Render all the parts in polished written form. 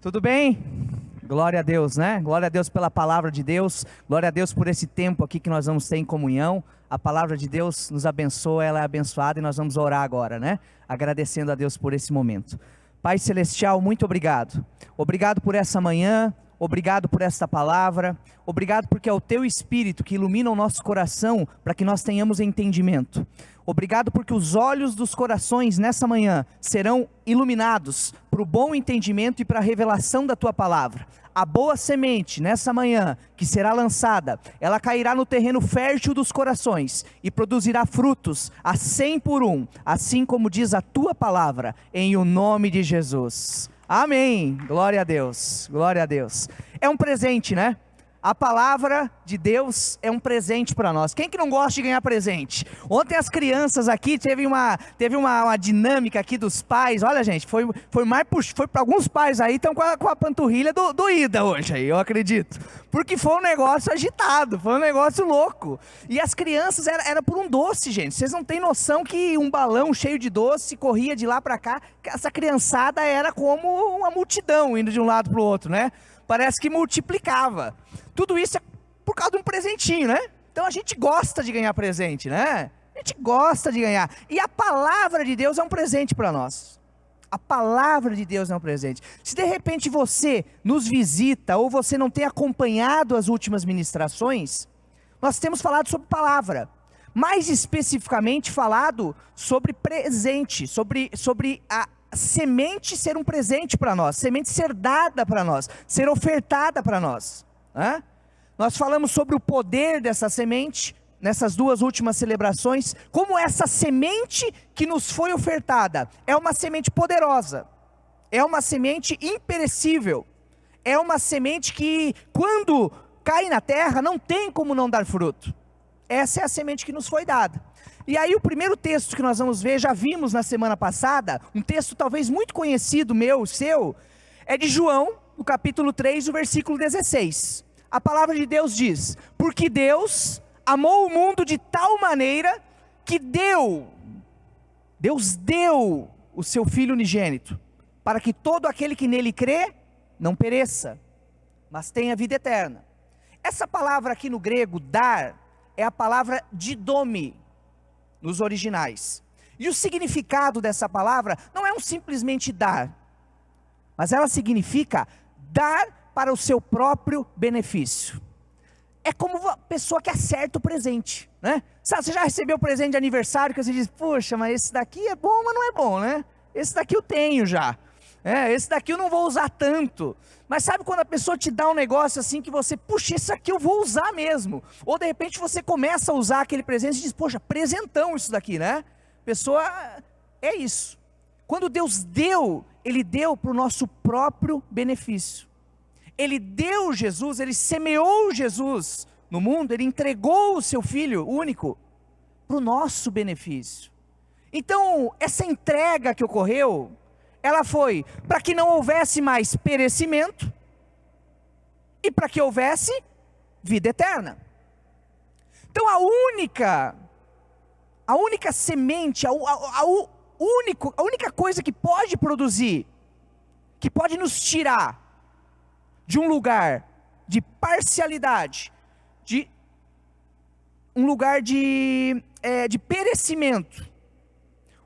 Tudo bem? Glória a Deus, né? Glória a Deus pela palavra de Deus. Glória a Deus por esse tempo aqui que nós vamos ter em comunhão. A palavra de Deus nos abençoa, ela é abençoada e nós vamos orar agora, né? Agradecendo a Deus por esse momento. Pai Celestial, muito obrigado. Obrigado por essa manhã. Obrigado por esta palavra. Obrigado porque é o Teu Espírito que ilumina o nosso coração para que nós tenhamos entendimento. Obrigado porque os olhos dos corações nessa manhã serão iluminados para o bom entendimento e para a revelação da Tua palavra. A boa semente nessa manhã que será lançada, ela cairá no terreno fértil dos corações e produzirá frutos a 100 por 1, assim como diz a Tua palavra, em o nome de Jesus. Amém, glória a Deus, glória a Deus. É um presente, né? A palavra de Deus é um presente para nós. Quem que não gosta de ganhar presente? Ontem as crianças aqui, teve uma dinâmica aqui dos pais. Olha gente, foi para alguns pais aí, estão com a panturrilha doída hoje aí, eu acredito. Porque foi um negócio agitado, foi um negócio louco. E as crianças, era por um doce, gente. Vocês não têm noção que um balão cheio de doce corria de lá para cá. Essa criançada era como uma multidão indo de um lado para o outro, né? Parece que multiplicava. Tudo isso é por causa de um presentinho, né? Então a gente gosta de ganhar presente, né? A gente gosta de ganhar. E a palavra de Deus é um presente para nós. A palavra de Deus é um presente. Se de repente você nos visita ou você não tem acompanhado as últimas ministrações, nós temos falado sobre palavra. Mais especificamente falado sobre presente, sobre a semente ser um presente para nós, semente ser dada para nós, ser ofertada para nós. Nós falamos sobre o poder dessa semente, nessas duas últimas celebrações, como essa semente que nos foi ofertada, é uma semente poderosa, é uma semente imperecível, é uma semente que quando cai na terra, não tem como não dar fruto. Essa é a semente que nos foi dada. E aí o primeiro texto que nós vamos ver, já vimos na semana passada, um texto talvez muito conhecido meu, seu, é de João, no capítulo 3, o versículo 16. A palavra de Deus diz: porque Deus amou o mundo de tal maneira que Deus deu o seu Filho unigênito, para que todo aquele que nele crê, não pereça, mas tenha vida eterna. Essa palavra aqui no grego, dar, é a palavra didome, nos originais. E o significado dessa palavra não é simplesmente dar, mas ela significa dar para o seu próprio benefício. É como uma pessoa que acerta o presente, né? Sabe, você já recebeu presente de aniversário que você diz: poxa, mas esse daqui é bom, mas não é bom, né? Esse daqui eu tenho já. Esse daqui eu não vou usar tanto. Mas sabe quando a pessoa te dá um negócio assim que você, puxa, esse aqui eu vou usar mesmo. Ou de repente você começa a usar aquele presente e diz: poxa, presentão isso daqui, né? Pessoa, é isso. Quando Deus deu, Ele deu para o nosso próprio benefício. Ele deu Jesus, Ele semeou Jesus no mundo, Ele entregou o seu Filho único para o nosso benefício. Então, essa entrega que ocorreu, ela foi para que não houvesse mais perecimento e para que houvesse vida eterna. Então a única semente, a única coisa que pode produzir, que pode nos tirar de um lugar de parcialidade, de um lugar de perecimento,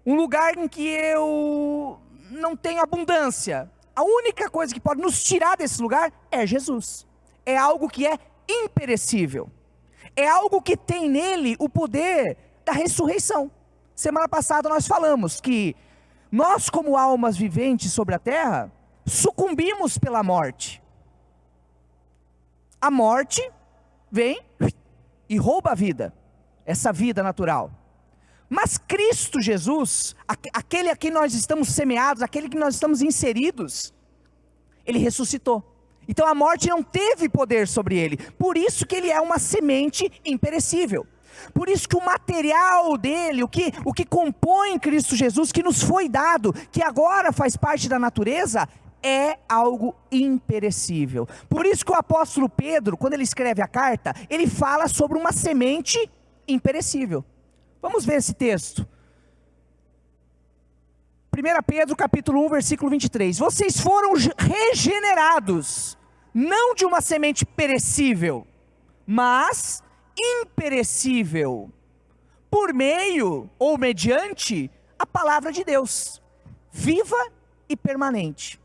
um lugar em que eu não tenho abundância, a única coisa que pode nos tirar desse lugar é Jesus. É algo que é imperecível, é algo que tem nele o poder da ressurreição. Semana passada nós falamos que nós, como almas viventes sobre a terra, sucumbimos pela morte. A morte vem e rouba a vida, essa vida natural. Mas Cristo Jesus, aquele a quem nós estamos semeados, aquele que nós estamos inseridos, Ele ressuscitou. Então a morte não teve poder sobre Ele. Por isso que Ele é uma semente imperecível. Por isso que o material dele, o que compõe Cristo Jesus, que nos foi dado, que agora faz parte da natureza, é algo imperecível. Por isso que o apóstolo Pedro, quando ele escreve a carta, ele fala sobre uma semente imperecível. Vamos ver esse texto. 1 Pedro capítulo 1, versículo 23. Vocês foram regenerados, não de uma semente perecível, mas imperecível, por meio ou mediante a palavra de Deus, viva e permanente.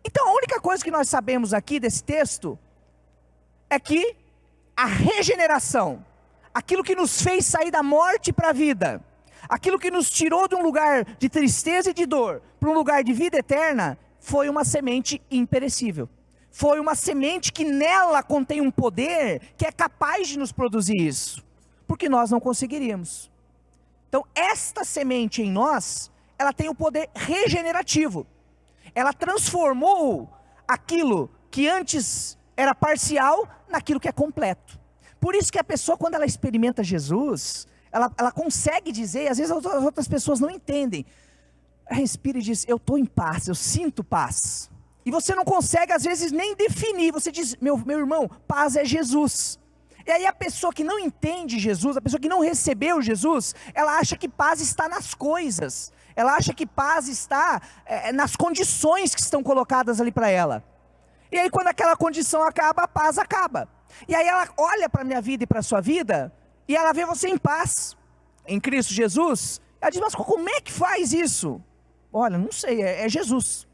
Então a única coisa que nós sabemos aqui desse texto é que a regeneração, aquilo que nos fez sair da morte para a vida, aquilo que nos tirou de um lugar de tristeza e de dor para um lugar de vida eterna, foi uma semente imperecível. Foi uma semente que nela contém um poder que é capaz de nos produzir isso, porque nós não conseguiríamos. Então esta semente em nós, ela tem um poder regenerativo. Ela transformou aquilo que antes era parcial naquilo que é completo. Por isso que a pessoa, quando ela experimenta Jesus, ela consegue dizer, às vezes as outras pessoas não entendem. Respira e diz, eu estou em paz, eu sinto paz. E você não consegue às vezes nem definir, você diz, meu irmão, paz é Jesus. E aí a pessoa que não entende Jesus, a pessoa que não recebeu Jesus, ela acha que paz está nas coisas. Ela acha que paz está nas condições que estão colocadas ali para ela. E aí quando aquela condição acaba, a paz acaba. E aí ela olha para a minha vida e para a sua vida, e ela vê você em paz, em Cristo Jesus. Ela diz, mas como é que faz isso? Olha, não sei, é Jesus.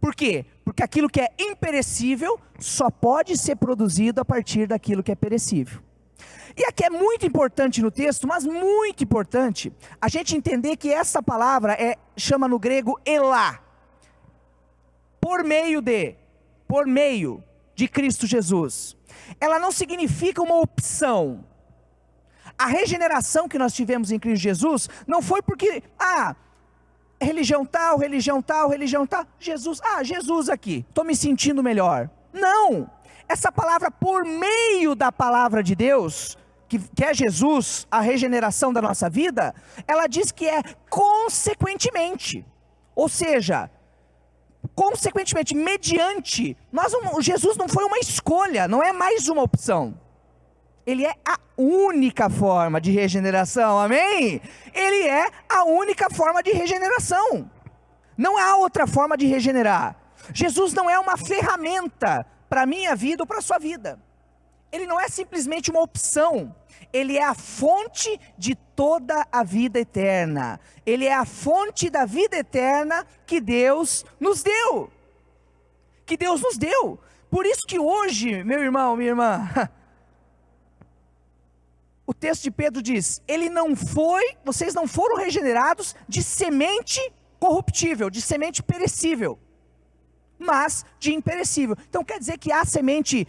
Por quê? Porque aquilo que é imperecível só pode ser produzido a partir daquilo que é perecível. E aqui é muito importante no texto, mas muito importante, a gente entender que essa palavra chama no grego elá. Por meio de Cristo Jesus. Ela não significa uma opção. A regeneração que nós tivemos em Cristo Jesus, não foi porque, religião tal, Jesus aqui, estou me sentindo melhor. Não, essa palavra por meio da palavra de Deus, que é Jesus, a regeneração da nossa vida, ela diz que é consequentemente, ou seja, consequentemente, mediante, Jesus não foi uma escolha, não é mais uma opção. Ele é a única forma de regeneração, amém? Ele é a única forma de regeneração. Não há outra forma de regenerar. Jesus não é uma ferramenta para a minha vida ou para a sua vida. Ele não é simplesmente uma opção. Ele é a fonte de toda a vida eterna. Ele é a fonte da vida eterna que Deus nos deu. Que Deus nos deu. Por isso que hoje, meu irmão, minha irmã, o texto de Pedro diz, vocês não foram regenerados de semente corruptível, de semente perecível, mas de imperecível. Então quer dizer que há semente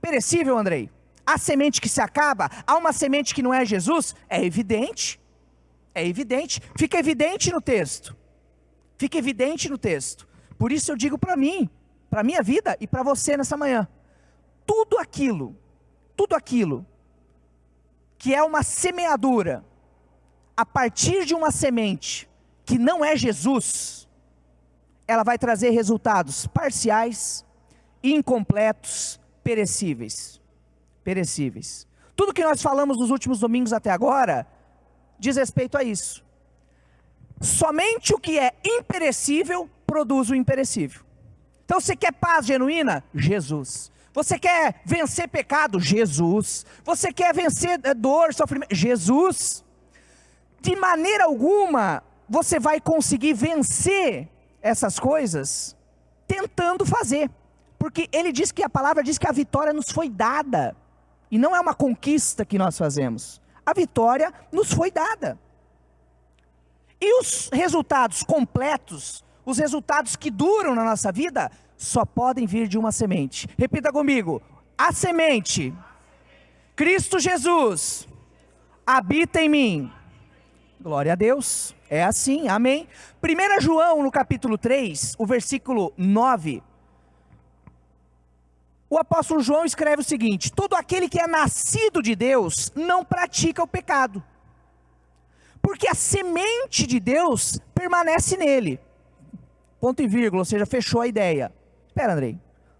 perecível, Andrei? Há semente que se acaba? Há uma semente que não é Jesus? É evidente. Fica evidente no texto. Por isso eu digo para mim, para a minha vida e para você nessa manhã, tudo aquilo que é uma semeadura, a partir de uma semente, que não é Jesus, ela vai trazer resultados parciais, incompletos, perecíveis. Tudo que nós falamos nos últimos domingos até agora, diz respeito a isso. Somente o que é imperecível, produz o imperecível. Então você quer paz genuína? Jesus. Você quer vencer pecado? Jesus. Você quer vencer dor, sofrimento? Jesus. De maneira alguma, você vai conseguir vencer essas coisas tentando fazer. Porque a palavra diz que a vitória nos foi dada. E não é uma conquista que nós fazemos. A vitória nos foi dada. E os resultados completos, os resultados que duram na nossa vida, só podem vir de uma semente. Repita comigo. A semente, Cristo Jesus, habita em mim. Glória a Deus. É assim, amém. 1 João no capítulo 3, o versículo 9. O apóstolo João escreve o seguinte: todo aquele que é nascido de Deus não pratica o pecado, porque a semente de Deus permanece nele. Ponto e vírgula, ou seja, fechou a ideia. Espera, Andrei.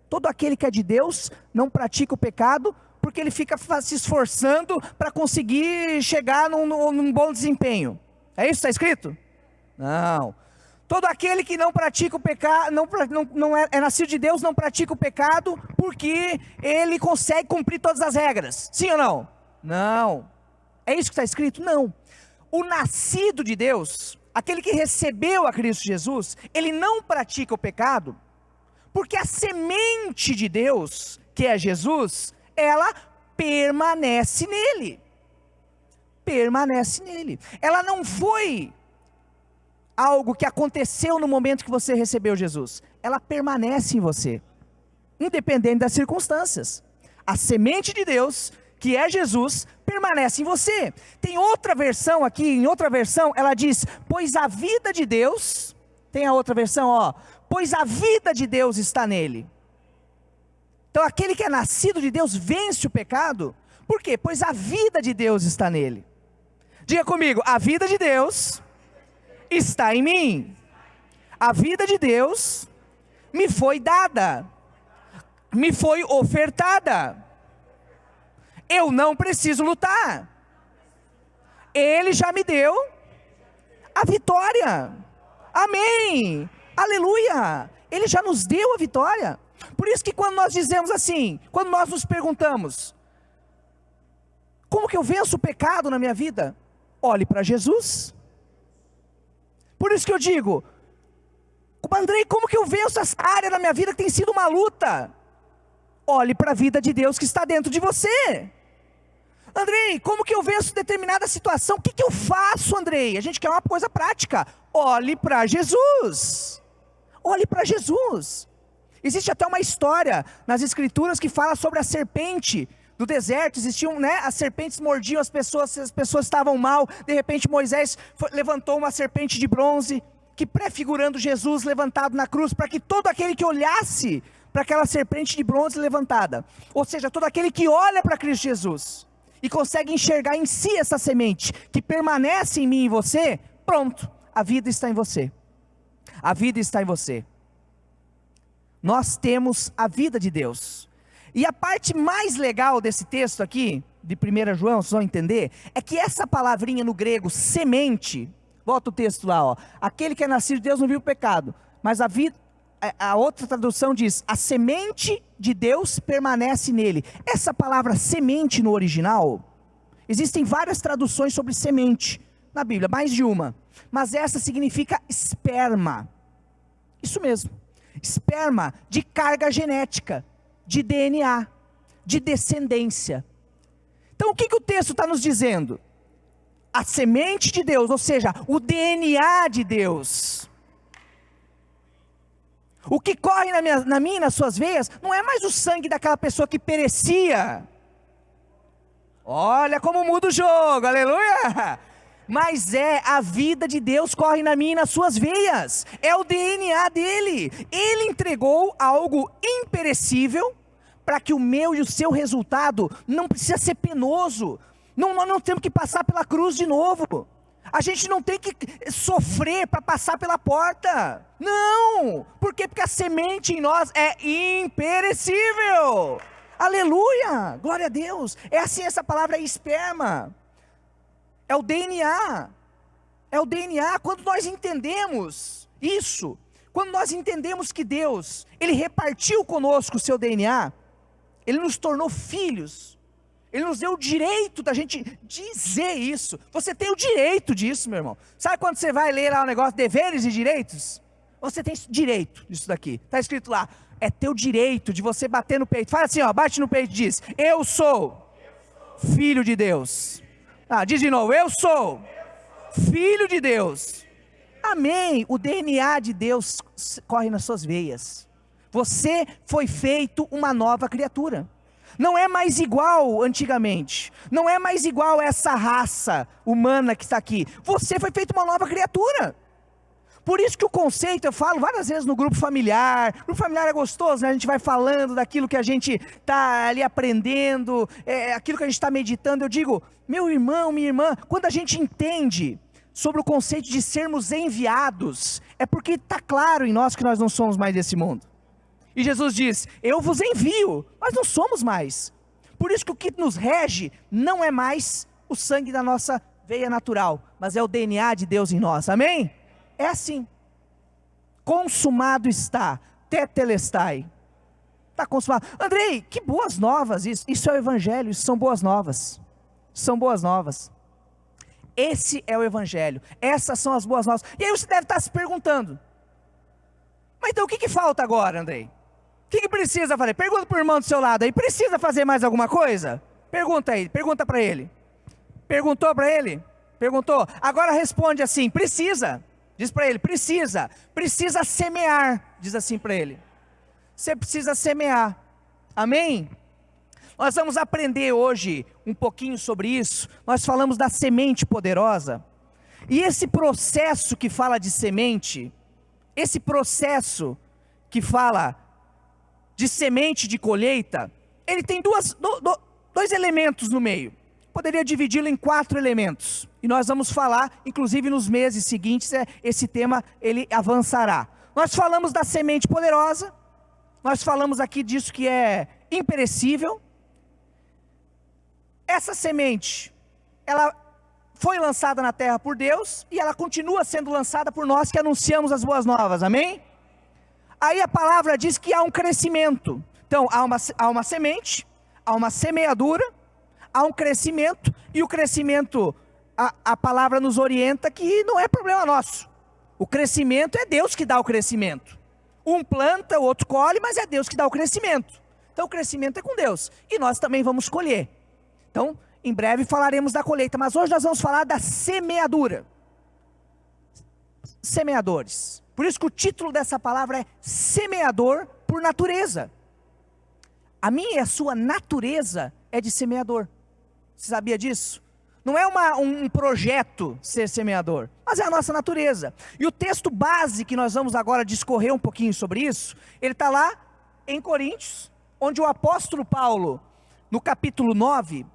Todo aquele que é de Deus não pratica o pecado, porque ele fica se esforçando para conseguir chegar num bom desempenho. É isso que está escrito? Não. Todo aquele que não pratica o pecado, é nascido de Deus, não pratica o pecado, porque ele consegue cumprir todas as regras. Sim ou não? Não. É isso que está escrito? Não. O nascido de Deus, aquele que recebeu a Cristo Jesus, ele não pratica o pecado, porque a semente de Deus, que é Jesus, ela permanece nele. Permanece nele. Ela não foi algo que aconteceu no momento que você recebeu Jesus. Ela permanece em você, independente das circunstâncias. A semente de Deus, que é Jesus, permanece em você. Tem outra versão aqui, em outra versão, ela diz, pois a vida de Deus, tem a outra versão, ó, pois a vida de Deus está nele. Então aquele que é nascido de Deus vence o pecado. Por quê? Pois a vida de Deus está nele. Diga comigo, a vida de Deus está em mim. A vida de Deus me foi dada, me foi ofertada. Eu não preciso lutar. Ele já me deu a vitória. Amém. Aleluia. Ele já nos deu a vitória. Por isso que quando nós dizemos assim, quando nós nos perguntamos, como que eu venço o pecado na minha vida? Olhe para Jesus. Por isso que eu digo, Andrei, como que eu venço essa área da minha vida que tem sido uma luta? Olhe para a vida de Deus que está dentro de você. Andrei, como que eu venço determinada situação? O que que eu faço, Andrei? A gente quer uma coisa prática. Olhe para Jesus. Olhe para Jesus. Existe até uma história nas escrituras que fala sobre a serpente do deserto. Existiam, né, as serpentes mordiam as pessoas estavam mal. De repente Moisés levantou uma serpente de bronze, que prefigurando Jesus levantado na cruz, para que todo aquele que olhasse para aquela serpente de bronze levantada, ou seja, todo aquele que olha para Cristo Jesus, e consegue enxergar em si essa semente, que permanece em mim e em você, pronto, a vida está em você. A vida está em você. Nós temos a vida de Deus. E a parte mais legal desse texto aqui, de 1 João, vocês vão entender, é que essa palavrinha no grego, semente, volta o texto lá, ó, aquele que é nascido de Deus não viu o pecado, mas a outra tradução diz, a semente de Deus permanece nele. Essa palavra semente no original, existem várias traduções sobre semente na Bíblia, mais de uma, mas essa significa esperma, isso mesmo, esperma de carga genética, de DNA, de descendência. Então o que o texto está nos dizendo? A semente de Deus, ou seja, o DNA de Deus. O que corre na minha e nas suas veias, não é mais o sangue daquela pessoa que perecia. Olha como muda o jogo, aleluia! Mas é a vida de Deus corre na minha e nas suas veias. É o DNA dele. Ele entregou algo imperecível, para que o meu e o seu resultado não precisa ser penoso. Nós não temos que passar pela cruz de novo. A gente não tem que sofrer para passar pela porta. Não! Por quê? Porque a semente em nós é imperecível. Aleluia! Glória a Deus! É assim, essa palavra é esperma. É o DNA. É o DNA. Quando nós entendemos isso, quando nós entendemos que Deus, Ele repartiu conosco o seu DNA, Ele nos tornou filhos, Ele nos deu o direito da gente dizer isso. Você tem o direito disso, meu irmão. Sabe quando você vai ler lá o negócio, deveres e direitos? Você tem direito disso daqui. Está escrito lá, é teu direito de você bater no peito. Fala assim, ó, bate no peito e diz, eu sou filho de Deus. Diz de novo, eu sou filho de Deus. Amém. O DNA de Deus corre nas suas veias. Você foi feito uma nova criatura. Não é mais igual antigamente. Não é mais igual essa raça humana que está aqui. Você foi feito uma nova criatura. Por isso que o conceito, eu falo várias vezes no grupo familiar. O grupo familiar é gostoso, né? A gente vai falando daquilo que a gente está ali aprendendo, aquilo que a gente está meditando. Eu digo, meu irmão, minha irmã, quando a gente entende sobre o conceito de sermos enviados, é porque está claro em nós que nós não somos mais desse mundo. E Jesus diz, eu vos envio, mas não somos mais. Por isso que o que nos rege não é mais o sangue da nossa veia natural, mas é o DNA de Deus em nós, amém? É assim, consumado está, tetelestai. Está consumado. Andrei, que boas novas isso. Isso é o evangelho, isso são boas novas. São boas novas. Esse é o evangelho. Essas são as boas novas. E aí você deve estar se perguntando, mas então o que falta agora, Andrei? O que precisa fazer? Pergunta para o irmão do seu lado aí, precisa fazer mais alguma coisa? Pergunta aí, pergunta para ele. Perguntou para ele? Perguntou? Agora responde assim, precisa. Diz para ele, precisa semear. Diz assim para ele. Você precisa semear. Amém? Nós vamos aprender hoje um pouquinho sobre isso. Nós falamos da semente poderosa. E esse processo que fala de semente, esse processo que fala de semente de colheita, ele tem dois elementos no meio. Poderia dividi-lo em 4 elementos. E nós vamos falar, inclusive nos meses seguintes, esse tema ele avançará. Nós falamos da semente poderosa. Nós falamos aqui disso que é imperecível. Essa semente, ela foi lançada na terra por Deus, e ela continua sendo lançada por nós que anunciamos as boas novas, amém? Aí a palavra diz que há um crescimento. Então há uma semente, há uma semeadura, há um crescimento, e o crescimento, a palavra nos orienta que não é problema nosso. O crescimento é Deus que dá o crescimento. Um planta, o outro colhe, mas é Deus que dá o crescimento. Então o crescimento é com Deus, e nós também vamos colher. Então, em breve falaremos da colheita, mas hoje nós vamos falar da semeadura. Semeadores. Por isso que o título dessa palavra é semeador por natureza. A minha e a sua natureza é de semeador. Você sabia disso? Não é um projeto ser semeador, mas é a nossa natureza. E o texto base que nós vamos agora discorrer um pouquinho sobre isso, ele está lá em Coríntios, onde o apóstolo Paulo, no capítulo 9,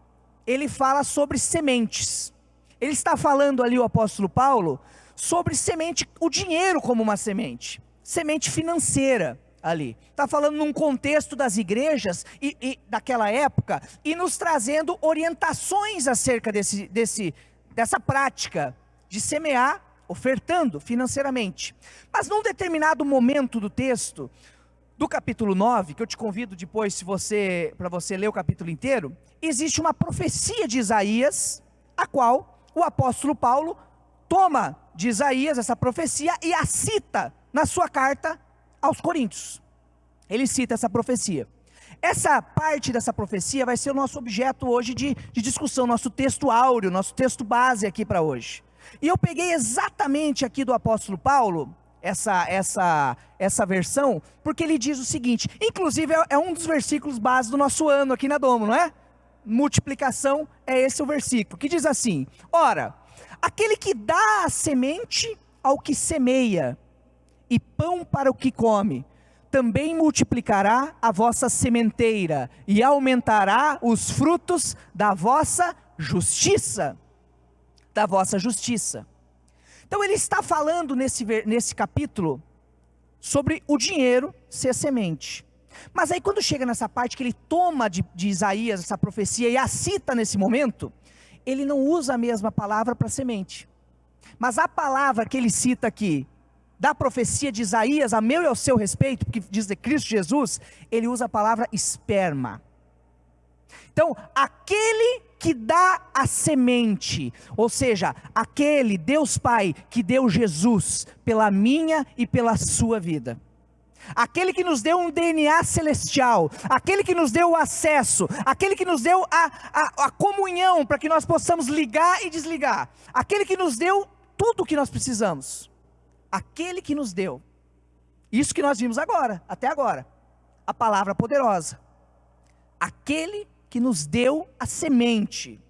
ele fala sobre sementes. Ele está falando ali, o apóstolo Paulo, sobre semente, o dinheiro como uma semente financeira ali. Está falando num contexto das igrejas e daquela época, e nos trazendo orientações acerca dessa prática de semear, ofertando financeiramente. Mas num determinado momento do texto, do capítulo 9, que eu te convido depois para você ler o capítulo inteiro, existe uma profecia de Isaías, a qual o apóstolo Paulo toma de Isaías essa profecia e a cita na sua carta aos Coríntios. Ele cita essa profecia. Essa parte dessa profecia vai ser o nosso objeto hoje de discussão, nosso texto áureo, nosso texto base aqui para hoje. E eu peguei exatamente aqui do apóstolo Paulo, essa versão, porque ele diz o seguinte, inclusive é um dos versículos base do nosso ano aqui na Domo, não é? Multiplicação, é esse o versículo, que diz assim, ora, aquele que dá a semente ao que semeia, e pão para o que come, também multiplicará a vossa sementeira, e aumentará os frutos da vossa justiça. Da vossa justiça. Então ele está falando nesse capítulo, sobre o dinheiro ser semente. Mas aí quando chega nessa parte que ele toma de Isaías essa profecia e a cita nesse momento, ele não usa a mesma palavra para semente. Mas a palavra que ele cita aqui, da profecia de Isaías, a meu e ao seu respeito, porque diz de Cristo Jesus, ele usa a palavra esperma. Então, aquele que dá a semente, ou seja, aquele Deus Pai que deu Jesus pela minha e pela sua vida. Aquele que nos deu um DNA celestial, aquele que nos deu o acesso, aquele que nos deu a comunhão para que nós possamos ligar e desligar, aquele que nos deu tudo o que nós precisamos, aquele que nos deu, isso que nós vimos agora, até agora, a palavra poderosa, aquele que nos deu a semente.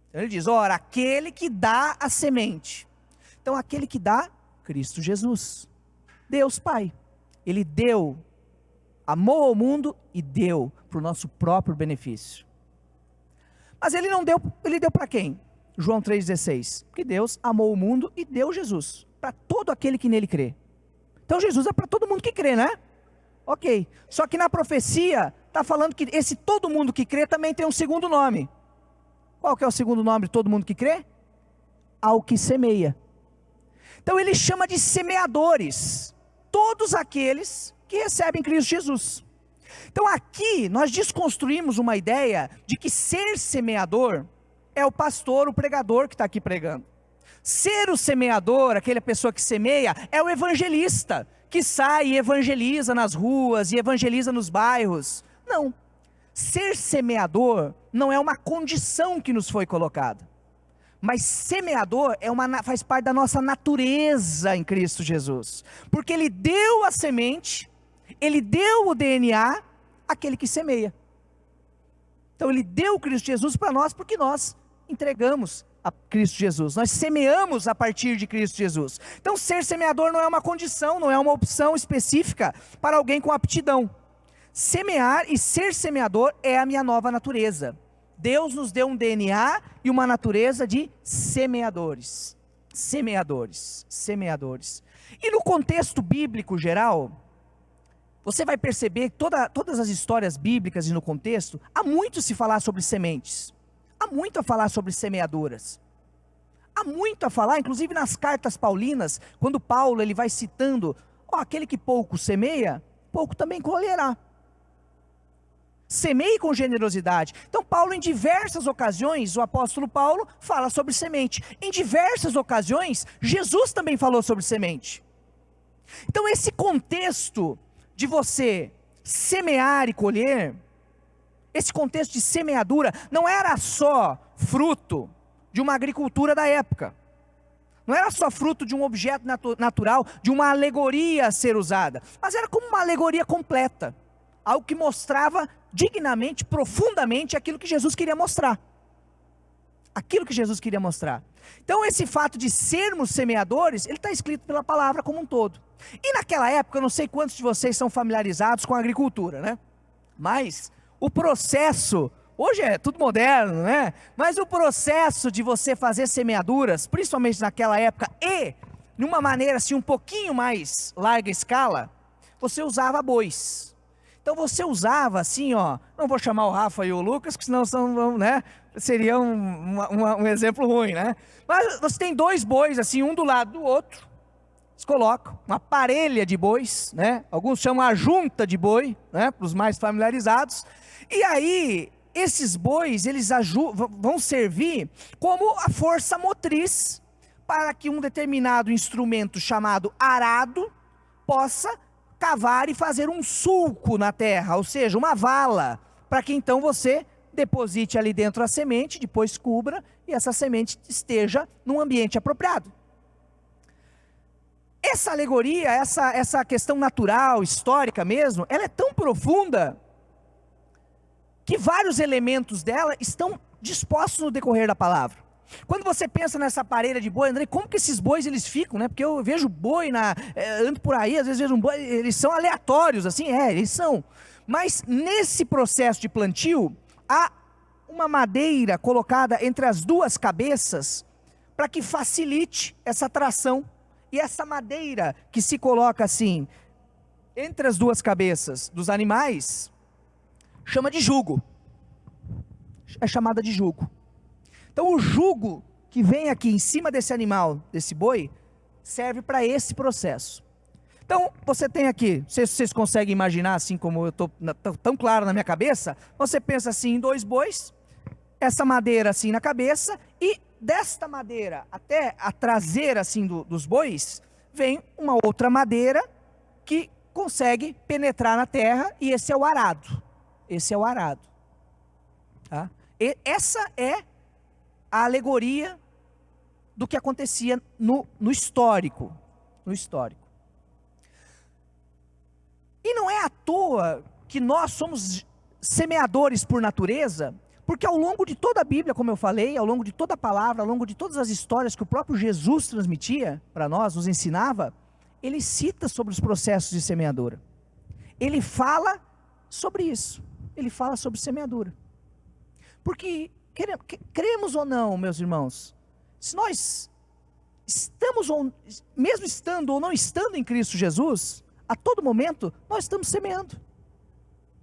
Então ele diz, ora, aquele que dá a semente, então aquele que dá, Cristo Jesus, Deus Pai, Ele deu, amou ao mundo e deu para o nosso próprio benefício. Mas Ele não deu, Ele deu para quem? João 3,16, porque Deus amou o mundo e deu Jesus, para todo aquele que nele crê. Então Jesus é para todo mundo que crê, né? Ok, só que na profecia, está falando que esse todo mundo que crê também tem um segundo nome. Qual que é o segundo nome de todo mundo que crê? Ao que semeia. Então ele chama de semeadores todos aqueles que recebem Cristo Jesus. Então aqui nós desconstruímos uma ideia de que ser semeador é o pastor, o pregador que está aqui pregando. Ser o semeador, aquela pessoa que semeia, é o evangelista, que sai e evangeliza nas ruas e evangeliza nos bairros. Não. Ser semeador não é uma condição que nos foi colocada. Mas semeador faz parte da nossa natureza em Cristo Jesus. Porque Ele deu a semente, Ele deu o DNA àquele que semeia. Então Ele deu Cristo Jesus para nós porque nós entregamos a Cristo Jesus. Nós semeamos a partir de Cristo Jesus. Então ser semeador não é uma condição, não é uma opção específica para alguém com aptidão. Semear e ser semeador é a minha nova natureza. Deus nos deu um DNA e uma natureza de semeadores. Semeadores. Semeadores. E no contexto bíblico geral, você vai perceber que todas as histórias bíblicas e no contexto, há muito se falar sobre sementes. Há muito a falar sobre semeaduras. Há muito a falar, inclusive nas cartas paulinas, quando Paulo ele vai citando, aquele que pouco semeia, pouco também colherá. Semeie com generosidade. Então Paulo em diversas ocasiões, o apóstolo Paulo fala sobre semente. Em diversas ocasiões, Jesus também falou sobre semente. Então esse contexto de você semear e colher, esse contexto de semeadura, não era só fruto de uma agricultura da época. Não era só fruto de um objeto natural, de uma alegoria a ser usada. Mas era como uma alegoria completa. Algo que mostrava dignamente, profundamente aquilo que Jesus queria mostrar. Aquilo que Jesus queria mostrar. Então esse fato de sermos semeadores, ele está escrito pela palavra como um todo. E naquela época, eu não sei quantos de vocês são familiarizados com a agricultura, né? Mas o processo, hoje é tudo moderno, né? Mas o processo de você fazer semeaduras, principalmente naquela época, e de uma maneira assim um pouquinho mais larga escala, você usava bois. Então você usava assim, não vou chamar o Rafa e o Lucas, porque senão são, né, seria um exemplo ruim, né? Mas você tem dois bois assim, um do lado do outro, eles colocam uma parelha de bois, né? Alguns chamam a junta de boi, né, para os mais familiarizados. E aí, esses bois, eles vão servir como a força motriz para que um determinado instrumento chamado arado possa cavar e fazer um sulco na terra, ou seja, uma vala, para que então você deposite ali dentro a semente, depois cubra e essa semente esteja num ambiente apropriado. Essa alegoria, essa questão natural, histórica mesmo, ela é tão profunda que vários elementos dela estão dispostos no decorrer da palavra. Quando você pensa nessa parelha de boi, André, como que esses bois eles ficam, né? Porque eu vejo boi, ando por aí, às vezes vejo um boi, eles são aleatórios, assim, eles são. Mas nesse processo de plantio, há uma madeira colocada entre as duas cabeças, para que facilite essa tração. E essa madeira que se coloca assim, entre as duas cabeças dos animais, chama de jugo. É chamada de jugo. Então o jugo que vem aqui em cima desse animal, desse boi, serve para esse processo. Então você tem aqui, não sei se vocês conseguem imaginar assim como eu estou tão claro na minha cabeça, você pensa assim em dois bois, essa madeira assim na cabeça, e desta madeira até a traseira assim dos bois, vem uma outra madeira que consegue penetrar na terra, e esse é o arado. Esse é o arado. Tá? E essa é a alegoria do que acontecia no histórico. No histórico. E não é à toa que nós somos semeadores por natureza, porque ao longo de toda a Bíblia, como eu falei, ao longo de toda a palavra, ao longo de todas as histórias que o próprio Jesus transmitia para nós, nos ensinava, ele cita sobre os processos de semeadura. Ele fala sobre isso. Ele fala sobre semeadura. Porque, cremos ou não, meus irmãos, se nós estamos, mesmo estando ou não estando em Cristo Jesus, a todo momento, nós estamos semeando.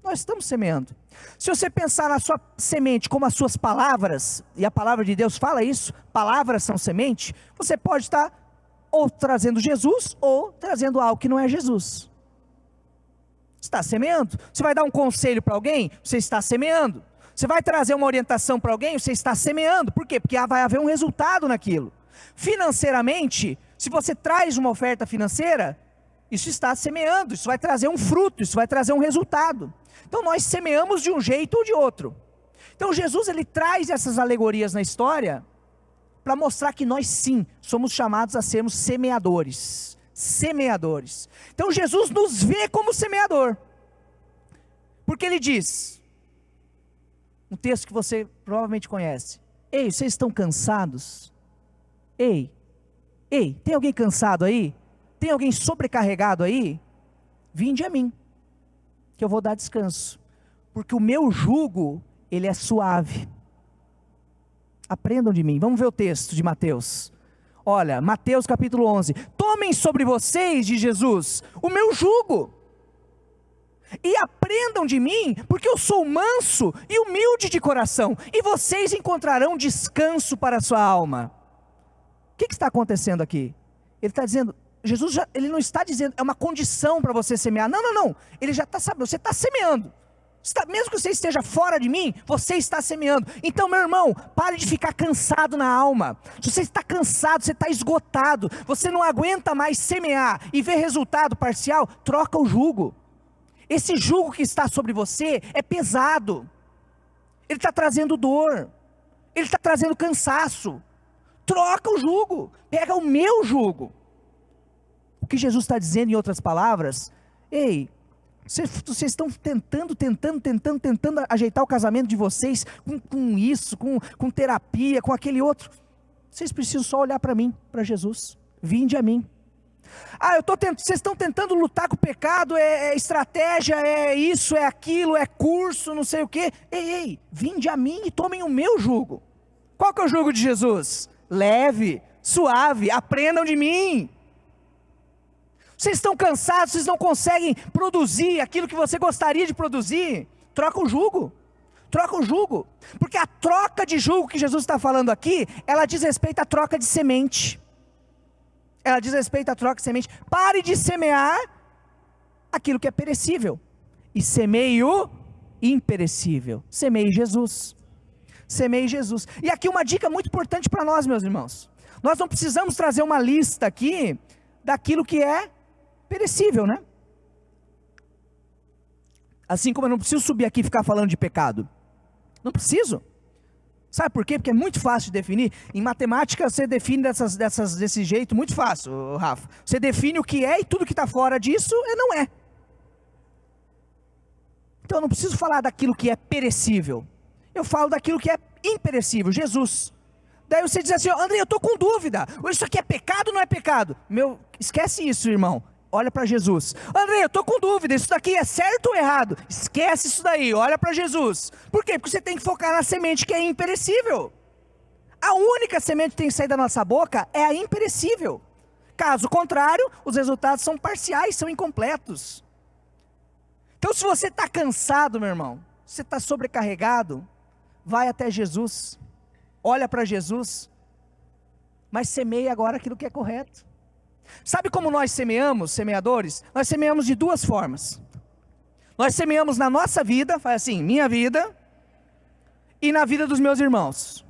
Nós estamos semeando. Se você pensar na sua semente como as suas palavras, e a palavra de Deus fala isso, palavras são semente, você pode estar ou trazendo Jesus, ou trazendo algo que não é Jesus. Está semeando. Você vai dar um conselho para alguém, você está semeando. Você vai trazer uma orientação para alguém, você está semeando. Por quê? Porque vai haver um resultado naquilo. Financeiramente, se você traz uma oferta financeira, isso está semeando, isso vai trazer um fruto, isso vai trazer um resultado. Então nós semeamos de um jeito ou de outro. Então Jesus, ele traz essas alegorias na história para mostrar que nós sim somos chamados a sermos semeadores. Semeadores. Então Jesus nos vê como semeador. Porque ele diz, um texto que você provavelmente conhece: ei, vocês estão cansados? Ei, tem alguém cansado aí? Tem alguém sobrecarregado aí? Vinde a mim, que eu vou dar descanso. Porque o meu jugo, ele é suave. Aprendam de mim. Vamos ver o texto de Mateus. Olha, Mateus capítulo 11. Tomem sobre vocês, de Jesus, o meu jugo. E aprendam de mim, porque eu sou manso e humilde de coração. E vocês encontrarão descanso para a sua alma. O que está acontecendo aqui? Ele está dizendo, Jesus ele não está dizendo, é uma condição para você semear. Não. Ele já está sabendo, você está semeando. Mesmo que você esteja fora de mim, você está semeando. Então, meu irmão, pare de ficar cansado na alma. Se você está cansado, você está esgotado, você não aguenta mais semear e ver resultado parcial, troca o jugo. Esse jugo que está sobre você é pesado. Ele está trazendo dor. Ele está trazendo cansaço. Troca o jugo. Pega o meu jugo. O que Jesus está dizendo, em outras palavras: ei, vocês estão tentando ajeitar o casamento de vocês com isso, com terapia, com aquele outro. Vocês precisam só olhar para mim, para Jesus. Vinde a mim. Vocês estão tentando lutar com o pecado, é estratégia, é isso, é aquilo, é curso, não sei o quê. Ei, vinde a mim e tomem o meu jugo. Qual que é o jugo de Jesus? Leve, suave, aprendam de mim. Vocês estão cansados, vocês não conseguem produzir aquilo que você gostaria de produzir, troca o jugo. Troca o jugo. Porque a troca de jugo que Jesus está falando aqui, ela diz respeito à troca de semente. Ela diz respeito à troca de semente. Pare de semear aquilo que é perecível e semeie o imperecível. Semeie Jesus. Semeie Jesus. E aqui uma dica muito importante para nós, meus irmãos. Nós não precisamos trazer uma lista aqui daquilo que é perecível, né? Assim como eu não preciso subir aqui e ficar falando de pecado. Não preciso. Sabe por quê? Porque é muito fácil de definir. Em matemática você define desse jeito muito fácil, Rafa. Você define o que é e tudo que está fora disso não é. Então eu não preciso falar daquilo que é perecível. Eu falo daquilo que é imperecível, Jesus. Daí você diz assim: André, eu estou com dúvida. Isso aqui é pecado ou não é pecado? Esquece isso, irmão. Olha para Jesus. André, eu estou com dúvida, isso daqui é certo ou errado? Esquece isso daí, olha para Jesus. Por quê? Porque você tem que focar na semente que é imperecível. A única semente que tem que sair da nossa boca é a imperecível. Caso contrário, os resultados são parciais, são incompletos. Então se você está cansado, meu irmão, você está sobrecarregado, vai até Jesus, olha para Jesus, mas semeie agora aquilo que é correto. Sabe como nós semeamos, semeadores? Nós semeamos de duas formas. Nós semeamos na nossa vida, faz assim, minha vida, e na vida dos meus irmãos.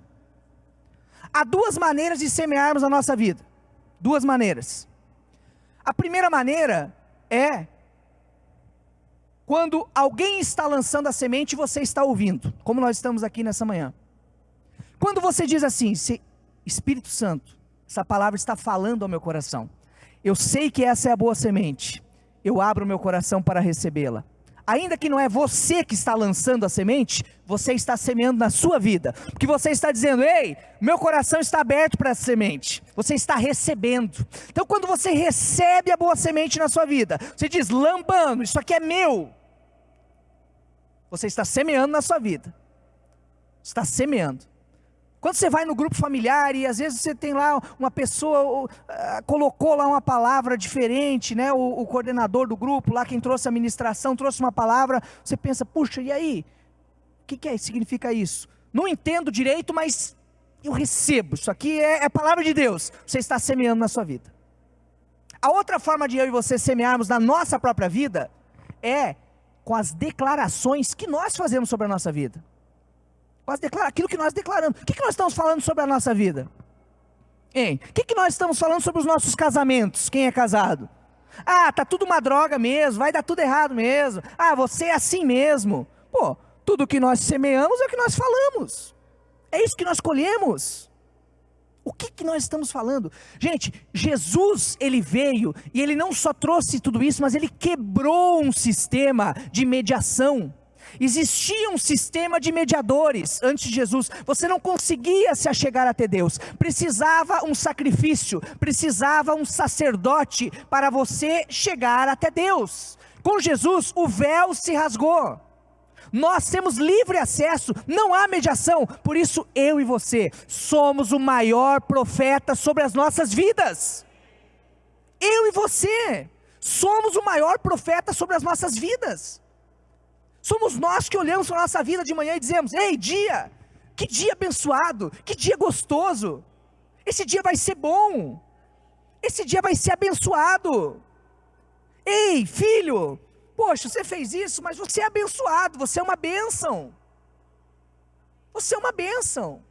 Há duas maneiras de semearmos a nossa vida. Duas maneiras. A primeira maneira é quando alguém está lançando a semente e você está ouvindo, como nós estamos aqui nessa manhã. Quando você diz assim: Espírito Santo, essa palavra está falando ao meu coração. Eu sei que essa é a boa semente. Eu abro o meu coração para recebê-la. Ainda que não é você que está lançando a semente, você está semeando na sua vida. Porque você está dizendo: ei, meu coração está aberto para essa semente. Você está recebendo. Então quando você recebe a boa semente na sua vida, você diz: lambano, isso aqui é meu. Você está semeando na sua vida. Está semeando. Quando você vai no grupo familiar e às vezes você tem lá uma pessoa, colocou lá uma palavra diferente, né? O coordenador do grupo, lá quem trouxe a ministração, trouxe uma palavra, você pensa: puxa, e aí? O que significa isso? Não entendo direito, mas eu recebo, isso aqui é a palavra de Deus. Você está semeando na sua vida. A outra forma de eu e você semearmos na nossa própria vida é com as declarações que nós fazemos sobre a nossa vida. Aquilo que nós declaramos. O que nós estamos falando sobre a nossa vida? Hein? O que nós estamos falando sobre os nossos casamentos? Quem é casado? Ah, tá tudo uma droga mesmo, vai dar tudo errado mesmo. Ah, você é assim mesmo. Pô, tudo que nós semeamos é o que nós falamos. É isso que nós colhemos. O que nós estamos falando? Gente, Jesus, ele veio e ele não só trouxe tudo isso, mas ele quebrou um sistema de mediação. Existia um sistema de mediadores antes de Jesus. Você não conseguia se achegar até Deus. Precisava um sacrifício, precisava um sacerdote para você chegar até Deus. Com Jesus, o véu se rasgou. Nós temos livre acesso, não há mediação. Por isso, eu e você somos o maior profeta sobre as nossas vidas. Eu e você somos o maior profeta sobre as nossas vidas. Somos nós que olhamos para a nossa vida de manhã e dizemos: ei, dia, que dia abençoado, que dia gostoso. Esse dia vai ser bom, esse dia vai ser abençoado. Ei, filho, poxa, você fez isso, mas você é abençoado, você é uma bênção. Você é uma bênção.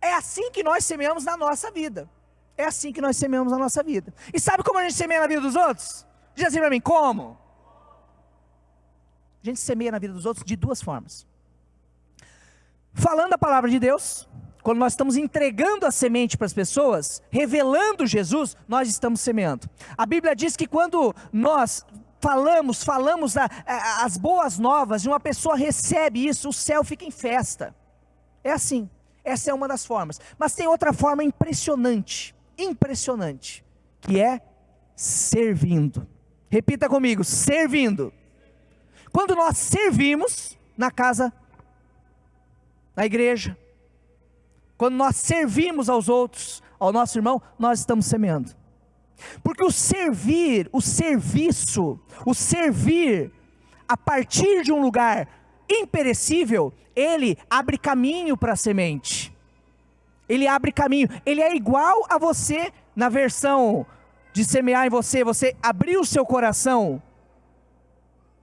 É assim que nós semeamos na nossa vida. É assim que nós semeamos na nossa vida. E sabe como a gente semeia na vida dos outros? Diz assim para mim, como? A gente semeia na vida dos outros de duas formas. Falando a palavra de Deus, quando nós estamos entregando a semente para as pessoas, revelando Jesus, nós estamos semeando. A Bíblia diz que quando nós falamos as boas novas, e uma pessoa recebe isso, o céu fica em festa. É assim, essa é uma das formas. Mas tem outra forma impressionante, que é servindo. Repita comigo, servindo. Quando nós servimos na casa, na igreja, quando nós servimos aos outros, ao nosso irmão, nós estamos semeando. Porque o servir, o serviço, o servir a partir de um lugar imperecível, ele abre caminho para a semente. Ele abre caminho, ele é igual a você, na versão de semear em você, você abriu o seu coração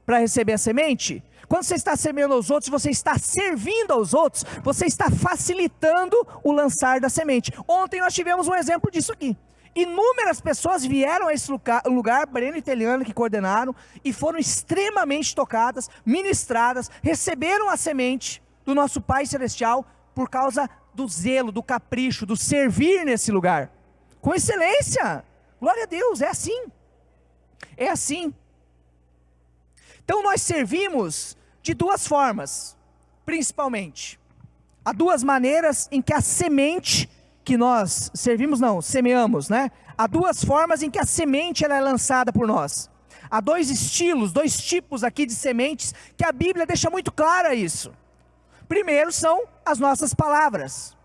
para receber a semente. Quando você está semeando aos outros, você está servindo aos outros, você está facilitando o lançar da semente. Ontem nós tivemos um exemplo disso aqui. Inúmeras pessoas vieram a esse lugar, Breno e Teliano que coordenaram, e foram extremamente tocadas, ministradas, receberam a semente do nosso Pai Celestial, por causa do zelo, do capricho, do servir nesse lugar, com excelência. Glória a Deus, é assim, é assim. Então nós servimos de duas formas, principalmente. Há duas maneiras em que a semente que nós semeamos, né? Há duas formas em que a semente ela é lançada por nós. Há dois estilos, dois tipos aqui de sementes, que a Bíblia deixa muito clara isso. Primeiro são as nossas palavras.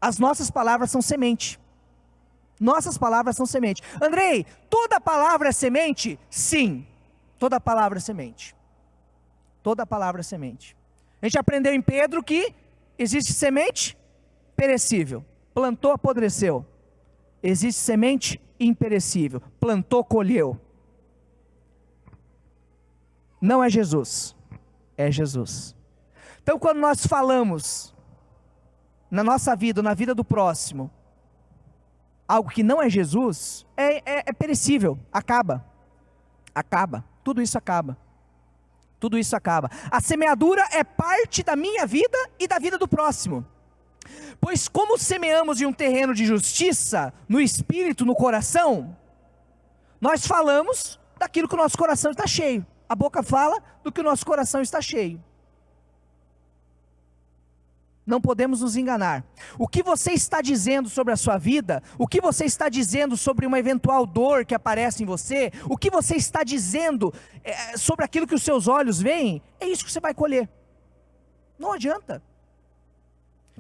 As nossas palavras são semente. Nossas palavras são semente. Andrei, toda palavra é semente? Sim. Toda palavra é semente. Toda palavra é semente. A gente aprendeu em Pedro que existe semente perecível. Plantou, apodreceu. Existe semente imperecível. Plantou, colheu. Não é Jesus. É Jesus. Então quando nós falamos na nossa vida, ou na vida do próximo, algo que não é Jesus, é perecível. Acaba. Tudo isso acaba. Tudo isso acaba. A semeadura é parte da minha vida e da vida do próximo. Pois como semeamos em um terreno de justiça, no espírito, no coração, nós falamos daquilo que o nosso coração está cheio. A boca fala do que o nosso coração está cheio. Não podemos nos enganar. O que você está dizendo sobre a sua vida, o que você está dizendo sobre uma eventual dor que aparece em você, o que você está dizendo sobre aquilo que os seus olhos veem, é isso que você vai colher. Não adianta.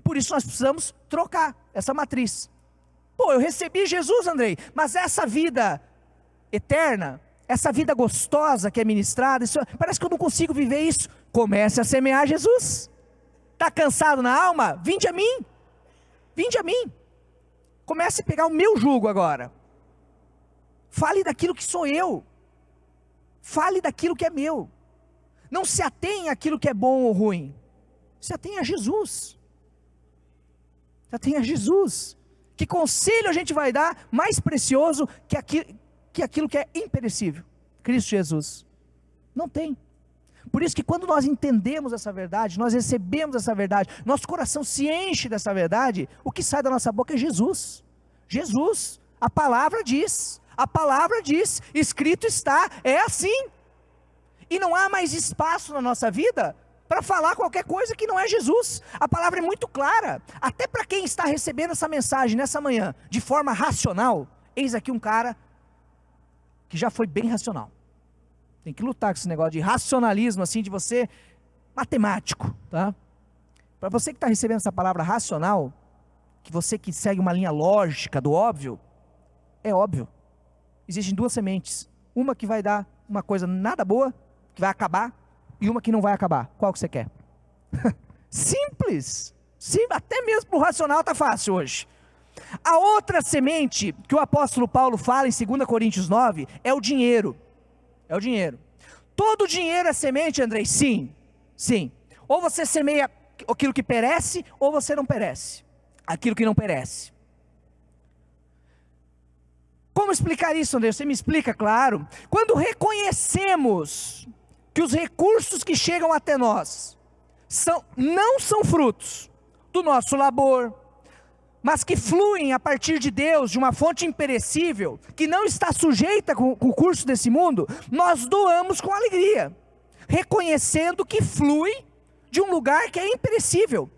Por isso nós precisamos trocar essa matriz. Pô, eu recebi Jesus, Andrei, mas essa vida eterna, essa vida gostosa que é ministrada, parece que eu não consigo viver isso. Comece a semear Jesus. Está cansado na alma? Vinde a mim. Vinde a mim. Comece a pegar o meu jugo agora. Fale daquilo que sou eu. Fale daquilo que é meu. Não se atenha àquilo que é bom ou ruim. Se atenha a Jesus. Se atenha a Jesus. Que conselho a gente vai dar mais precioso que aquilo que é imperecível? Cristo Jesus. Não tem. Por isso que quando nós entendemos essa verdade, nós recebemos essa verdade, nosso coração se enche dessa verdade, o que sai da nossa boca é Jesus. Jesus. A palavra diz, escrito está, é assim. E não há mais espaço na nossa vida para falar qualquer coisa que não é Jesus. A palavra é muito clara, até para quem está recebendo essa mensagem nessa manhã, de forma racional. Eis aqui um cara que já foi bem racional. Tem que lutar com esse negócio de racionalismo, assim, de você, matemático, tá? Para você que está recebendo essa palavra racional, que você que segue uma linha lógica do óbvio, é óbvio. Existem duas sementes, uma que vai dar uma coisa nada boa, que vai acabar, e uma que não vai acabar. Qual que você quer? Simples. Até mesmo para o racional está fácil hoje. A outra semente que o apóstolo Paulo fala em 2 Coríntios 9 é o dinheiro. É o dinheiro. Todo dinheiro é semente, Andrei? Sim. Ou você semeia aquilo que perece, ou você não perece. Aquilo que não perece. Como explicar isso, Andrei? Você me explica, claro. Quando reconhecemos que os recursos que chegam até nós não são frutos do nosso labor, mas que fluem a partir de Deus, de uma fonte imperecível, que não está sujeita com o curso desse mundo, nós doamos com alegria, reconhecendo que flui de um lugar que é imperecível,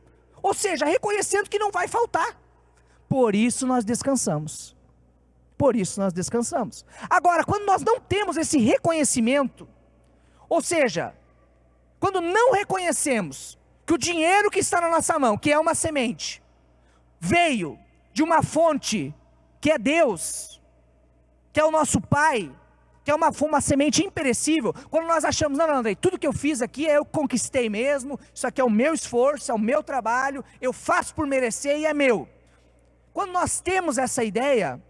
ou seja, reconhecendo que não vai faltar. Por isso nós descansamos. Agora, quando nós não temos esse reconhecimento, ou seja, quando não reconhecemos que o dinheiro que está na nossa mão, que é uma semente, veio de uma fonte que é Deus, que é o nosso Pai, que é uma semente imperecível, quando nós achamos, não, Andrei, tudo que eu fiz aqui eu conquistei mesmo, isso aqui é o meu esforço, é o meu trabalho, eu faço por merecer e é meu. Quando nós temos essa ideia,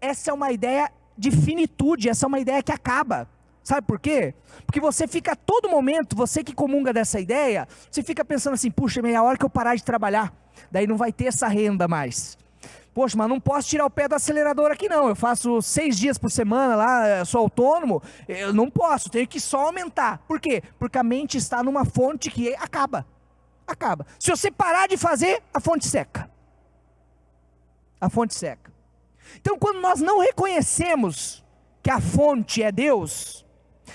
essa é uma ideia de finitude, essa é uma ideia que acaba. Sabe por quê? Porque você fica a todo momento, você que comunga dessa ideia, você fica pensando assim, puxa, meia hora que eu parar de trabalhar, daí não vai ter essa renda mais. Poxa, mas não posso tirar o pé do acelerador aqui não, eu faço 6 dias por semana lá, sou autônomo, eu não posso, tenho que só aumentar. Por quê? Porque a mente está numa fonte que acaba. Se você parar de fazer, a fonte seca. Então quando nós não reconhecemos que a fonte é Deus,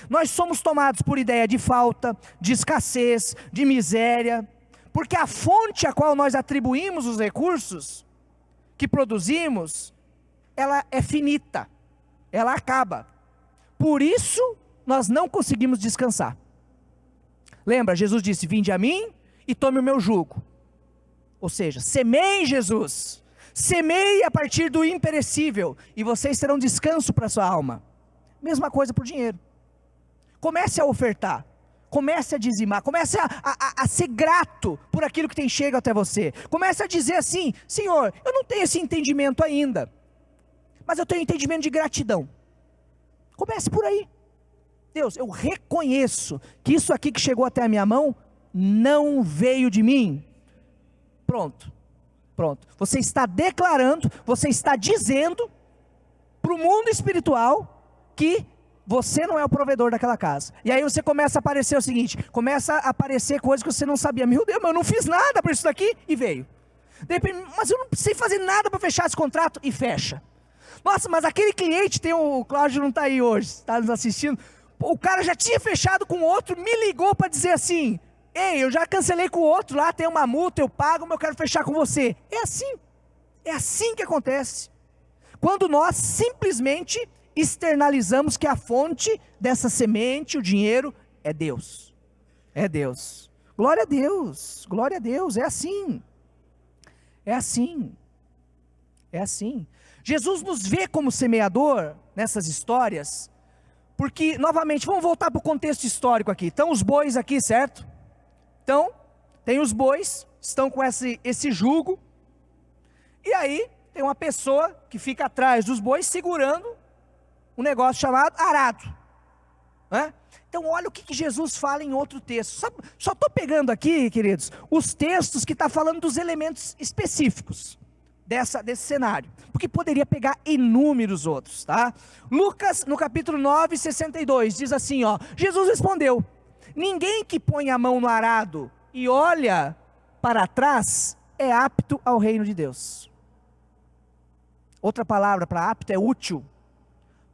nós somos tomados por ideia de falta, de escassez, de miséria, porque a fonte a qual nós atribuímos os recursos que produzimos, ela é finita, ela acaba. Por isso nós não conseguimos descansar. Lembra, Jesus disse, vinde a mim e tome o meu jugo. Ou seja, semeie em Jesus, semeie a partir do imperecível, e vocês terão descanso para a sua alma. Mesma coisa para o dinheiro. Comece a ofertar, comece a dizimar, comece a ser grato por aquilo que tem chegado até você. Comece a dizer assim, Senhor, eu não tenho esse entendimento ainda, mas eu tenho entendimento de gratidão. Comece por aí. Deus, eu reconheço que isso aqui que chegou até a minha mão, não veio de mim. Pronto. Você está declarando, você está dizendo para o mundo espiritual que você não é o provedor daquela casa. E aí você começa a aparecer o seguinte, começa a aparecer coisas que você não sabia. Meu Deus, mas eu não fiz nada para isso daqui, e veio. De repente, mas eu não precisei fazer nada para fechar esse contrato, e fecha. Nossa, mas aquele cliente, o Cláudio não está aí hoje, está nos assistindo, o cara já tinha fechado com outro, me ligou para dizer assim, ei, eu já cancelei com o outro lá, tem uma multa, eu pago, mas eu quero fechar com você. É assim que acontece. Quando nós simplesmente externalizamos que a fonte dessa semente, o dinheiro, é Deus. Glória a Deus, é assim. Jesus nos vê como semeador nessas histórias, porque, novamente, vamos voltar para o contexto histórico aqui. Então os bois aqui, certo? Então, tem os bois, estão com esse jugo, e aí tem uma pessoa que fica atrás dos bois segurando um negócio chamado arado. Então olha o que Jesus fala em outro texto. Só estou pegando aqui, queridos, os textos que está falando dos elementos específicos desse cenário, porque poderia pegar inúmeros outros, tá? Lucas, no capítulo 9, 62, diz assim, Jesus respondeu: ninguém que põe a mão no arado e olha para trás é apto ao reino de Deus. Outra palavra para apto é útil.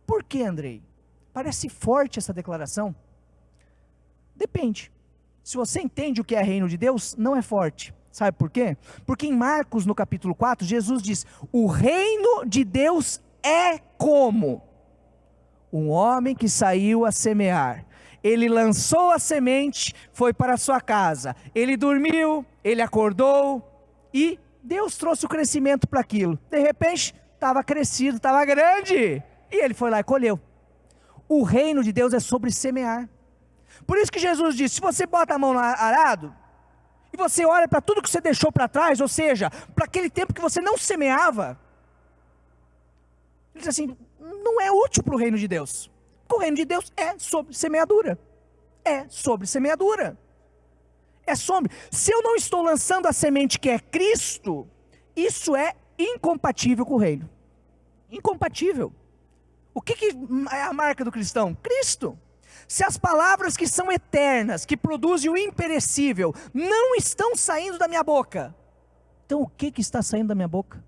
Por que, Andrei? Parece forte essa declaração. Depende. Se você entende o que é reino de Deus, não é forte. Sabe por quê? Porque em Marcos, no capítulo 4, Jesus diz: o reino de Deus é como um homem que saiu a semear. Ele lançou a semente, foi para a sua casa. Ele dormiu, ele acordou e Deus trouxe o crescimento para aquilo. De repente, estava crescido, estava grande. E ele foi lá e colheu. O reino de Deus é sobre semear. Por isso que Jesus disse: se você bota a mão no arado, e você olha para tudo que você deixou para trás, ou seja, para aquele tempo que você não semeava, ele diz assim, não é útil para o reino de Deus. Porque o reino de Deus é sobre semeadura. É sobre semeadura. É sobre. Se eu não estou lançando a semente que é Cristo, isso é incompatível com o reino. Incompatível. O que é a marca do cristão? Cristo. Se as palavras que são eternas, que produzem o imperecível, não estão saindo da minha boca, então o que está saindo da minha boca?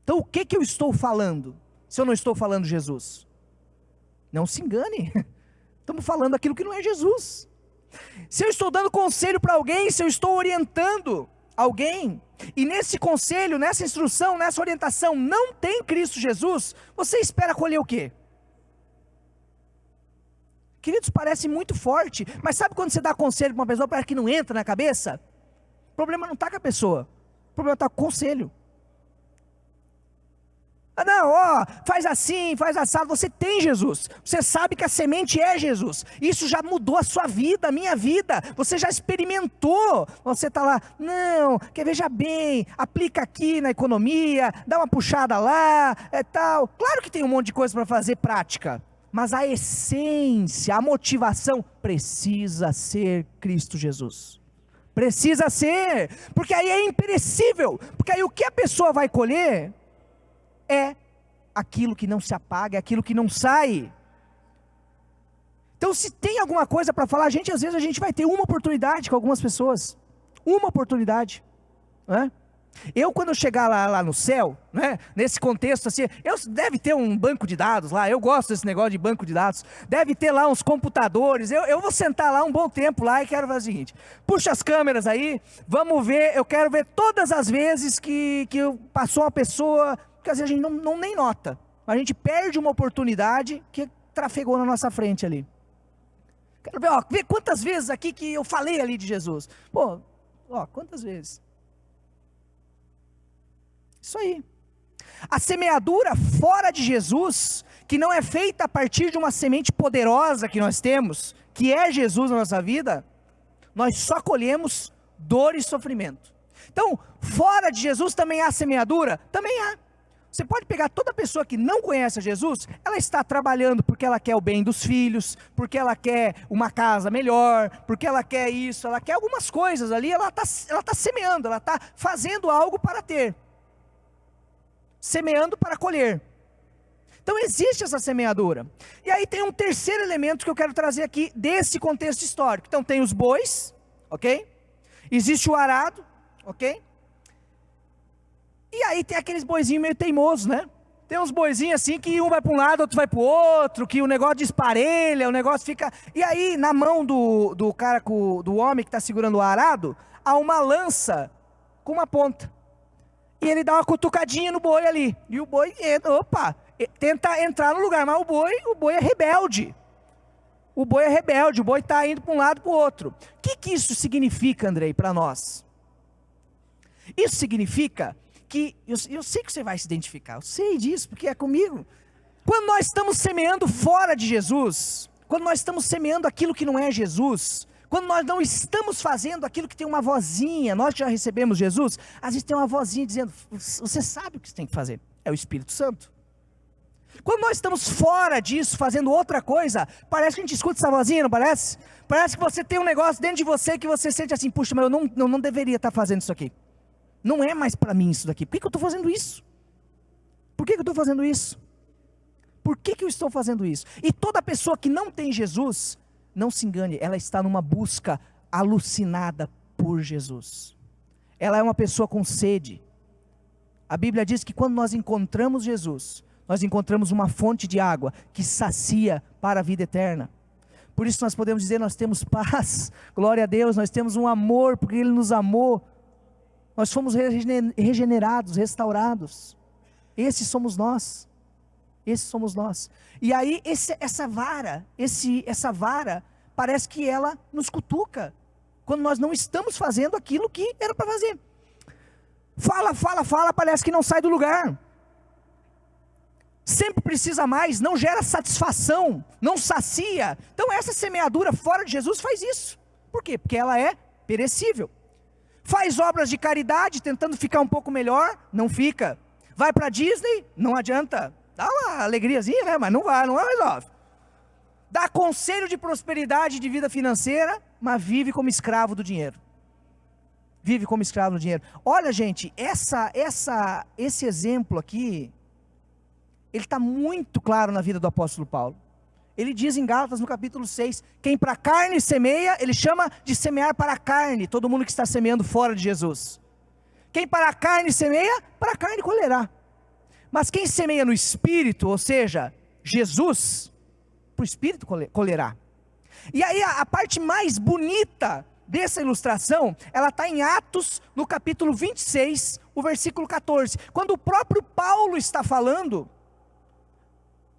Então o que eu estou falando, se eu não estou falando Jesus? Não se engane, estamos falando aquilo que não é Jesus. Se eu estou dando conselho para alguém, se eu estou orientando alguém, e nesse conselho, nessa instrução, nessa orientação, não tem Cristo Jesus, você espera colher o quê? Queridos, parece muito forte, mas sabe quando você dá conselho para uma pessoa, parece que não entra na cabeça? O problema não está com a pessoa, o problema está com o conselho. Não, faz assim, faz assado. Você tem Jesus, você sabe que a semente é Jesus, isso já mudou a sua vida, a minha vida, você já experimentou. Você está lá, não, veja bem, aplica aqui na economia, dá uma puxada lá, tal. Claro que tem um monte de coisa para fazer prática, mas a essência, a motivação precisa ser Cristo Jesus. Precisa ser, porque aí é imperecível, porque aí o que a pessoa vai colher é aquilo que não se apaga, é aquilo que não sai. Então se tem alguma coisa para falar, às vezes a gente vai ter uma oportunidade com algumas pessoas, uma oportunidade, né? Eu quando eu chegar lá no céu, né, nesse contexto assim, deve ter um banco de dados lá, eu gosto desse negócio de banco de dados, deve ter lá uns computadores, eu vou sentar lá um bom tempo lá e quero fazer o seguinte, puxa as câmeras aí, vamos ver, eu quero ver todas as vezes que passou uma pessoa, que às vezes a gente não nem nota, a gente perde uma oportunidade que trafegou na nossa frente ali. Quero ver, ver quantas vezes aqui que eu falei ali de Jesus, quantas vezes? Isso aí. A semeadura fora de Jesus, que não é feita a partir de uma semente poderosa que nós temos, que é Jesus na nossa vida, nós só colhemos dor e sofrimento. Então, fora de Jesus também há semeadura? Também há. Você pode pegar toda pessoa que não conhece a Jesus, ela está trabalhando porque ela quer o bem dos filhos, porque ela quer uma casa melhor, porque ela quer isso, ela quer algumas coisas ali, ela está semeando, ela está fazendo algo para ter. Semeando para colher. Então existe essa semeadura. E aí tem um terceiro elemento que eu quero trazer aqui desse contexto histórico. Então tem os bois, ok? Existe o arado, ok? E aí tem aqueles boizinhos meio teimosos, né? Tem uns boizinhos assim que um vai para um lado, outro vai para o outro, que o negócio desparelha, o negócio fica... E aí na mão do cara, do homem que está segurando o arado, há uma lança com uma ponta. E ele dá uma cutucadinha no boi ali. E o boi tenta entrar no lugar, mas o boi é rebelde. O boi é rebelde, o boi está indo para um lado e para o outro. O que isso significa, Andrei, para nós? Isso significa que, eu sei que você vai se identificar, eu sei disso, porque é comigo. Quando nós estamos semeando fora de Jesus, quando nós estamos semeando aquilo que não é Jesus, quando nós não estamos fazendo aquilo que tem uma vozinha, nós já recebemos Jesus, às vezes tem uma vozinha dizendo, você sabe o que você tem que fazer, é o Espírito Santo. Quando nós estamos fora disso, fazendo outra coisa, parece que a gente escuta essa vozinha, não parece? Parece que você tem um negócio dentro de você que você sente assim, puxa, mas eu não deveria estar fazendo isso aqui. Não é mais para mim isso daqui. Por que eu estou fazendo isso? Por que eu estou fazendo isso? Por que eu estou fazendo isso? E toda pessoa que não tem Jesus, não se engane, ela está numa busca alucinada por Jesus. Ela é uma pessoa com sede. A Bíblia diz que quando nós encontramos Jesus, nós encontramos uma fonte de água que sacia para a vida eterna. Por isso nós podemos dizer, nós temos paz, glória a Deus, nós temos um amor, porque Ele nos amou. Nós fomos regenerados, restaurados. Esses somos nós. Esses somos nós. E aí essa vara parece que ela nos cutuca, quando nós não estamos fazendo aquilo que era para fazer. Fala, parece que não sai do lugar. Sempre precisa mais, não gera satisfação, não sacia. Então essa semeadura fora de Jesus faz isso. Por quê? Porque ela é perecível. Faz obras de caridade, tentando ficar um pouco melhor, não fica. Vai para Disney, não adianta. Dá uma alegriazinha, né? Mas não resolve. Dá conselho de prosperidade, de vida financeira, mas vive como escravo do dinheiro. Vive como escravo do dinheiro. Olha, gente, esse exemplo aqui, ele está muito claro na vida do apóstolo Paulo. Ele diz em Gálatas, no capítulo 6, quem para a carne semeia, ele chama de semear para a carne, todo mundo que está semeando fora de Jesus. Quem para a carne semeia, para a carne colherá. Mas quem semeia no Espírito, ou seja, Jesus, para o Espírito colherá. E aí a parte mais bonita dessa ilustração, ela está em Atos, no capítulo 26, o versículo 14. Quando o próprio Paulo está falando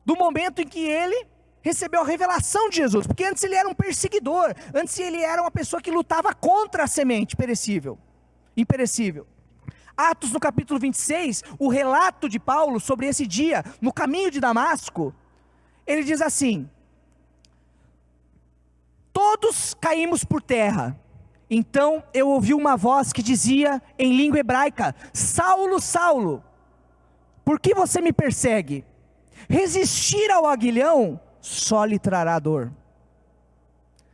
do momento em que ele recebeu a revelação de Jesus. Porque antes ele era um perseguidor, antes ele era uma pessoa que lutava contra a semente imperecível. Atos no capítulo 26, o relato de Paulo sobre esse dia, no caminho de Damasco, ele diz assim: todos caímos por terra, então eu ouvi uma voz que dizia em língua hebraica: Saulo, Saulo, por que você me persegue? Resistir ao aguilhão só lhe trará dor.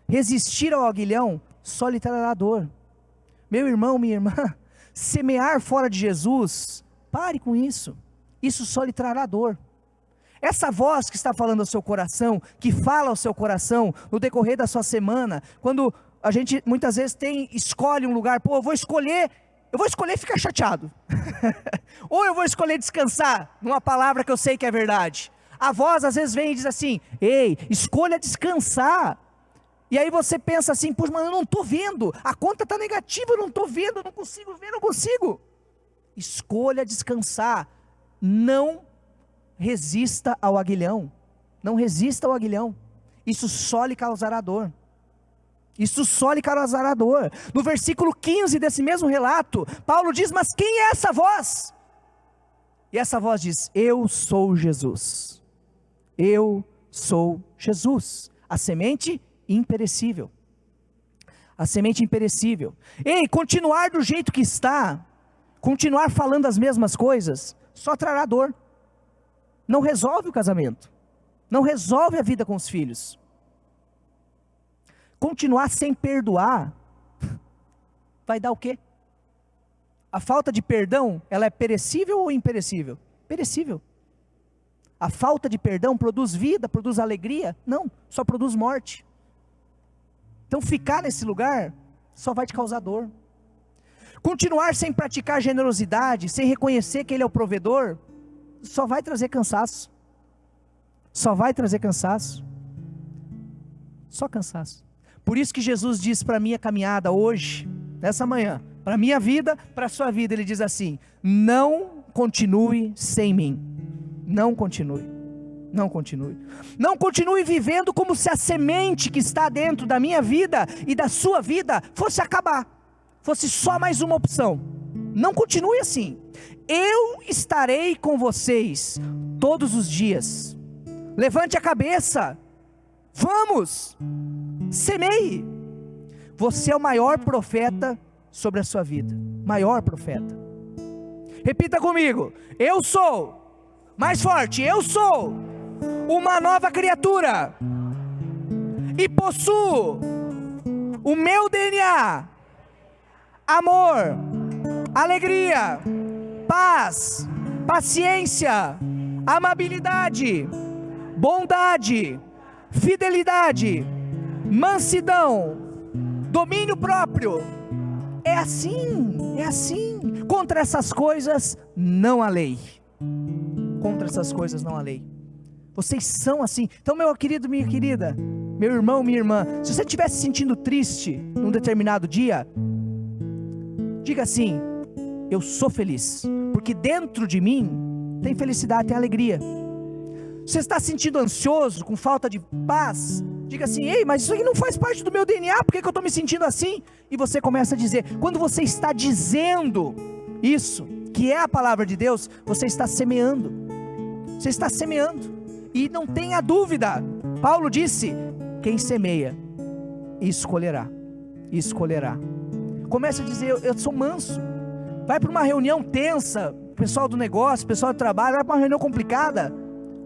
Resistir ao aguilhão só lhe trará dor. Meu irmão, minha irmã, semear fora de Jesus, pare com isso. Isso só lhe trará dor. Essa voz que está falando ao seu coração, que fala ao seu coração no decorrer da sua semana, quando a gente muitas vezes escolhe um lugar, eu vou escolher ficar chateado. Ou eu vou escolher descansar numa palavra que eu sei que é verdade. A voz às vezes vem e diz assim: ei, escolha descansar. E aí você pensa assim: puxa, mas eu não estou vendo, a conta está negativa, eu não estou vendo, eu não consigo ver, não consigo. Escolha descansar. Não resista ao aguilhão. Não resista ao aguilhão. Isso só lhe causará dor. Isso só lhe causará dor. No versículo 15 desse mesmo relato, Paulo diz: mas quem é essa voz? E essa voz diz: eu sou Jesus. Eu sou Jesus. A semente imperecível. A semente imperecível. Ei, continuar do jeito que está, continuar falando as mesmas coisas, só trará dor. Não resolve o casamento. Não resolve a vida com os filhos. Continuar sem perdoar, vai dar o quê? A falta de perdão, ela é perecível ou imperecível? Perecível. A falta de perdão produz vida, produz alegria? Não, só produz morte. Então ficar nesse lugar só vai te causar dor. Continuar sem praticar generosidade, sem reconhecer que Ele é o provedor, só vai trazer cansaço. Só vai trazer cansaço. Só cansaço. Por isso que Jesus diz para a minha caminhada hoje, nessa manhã, para a minha vida, para a sua vida, Ele diz assim: não continue sem mim. Não continue. Não continue. Não continue vivendo como se a semente que está dentro da minha vida e da sua vida fosse acabar. Fosse só mais uma opção. Não continue assim. Eu estarei com vocês todos os dias. Levante a cabeça. Vamos. Semeie. Você é o maior profeta sobre a sua vida. Maior profeta. Repita comigo: eu sou Mais forte. Eu sou uma nova criatura e possuo o meu DNA: amor, alegria, paz, paciência, amabilidade, bondade, fidelidade, mansidão, domínio próprio. É assim. Contra essas coisas não há lei. Contra essas coisas não há lei. Vocês são assim. Então, meu querido, minha querida, meu irmão, minha irmã, se você estiver se sentindo triste num determinado dia, diga assim: eu sou feliz, porque dentro de mim tem felicidade, tem alegria. Você está se sentindo ansioso, com falta de paz, diga assim: ei, mas isso aqui não faz parte do meu DNA, por que eu estou me sentindo assim? E você começa a dizer. Quando você está dizendo isso, que é a palavra de Deus, você está semeando. Você está semeando. E não tenha dúvida, Paulo disse: quem semeia, escolherá. Comece a dizer: eu sou manso. Vai para uma reunião tensa, pessoal do negócio, pessoal do trabalho, vai para uma reunião complicada,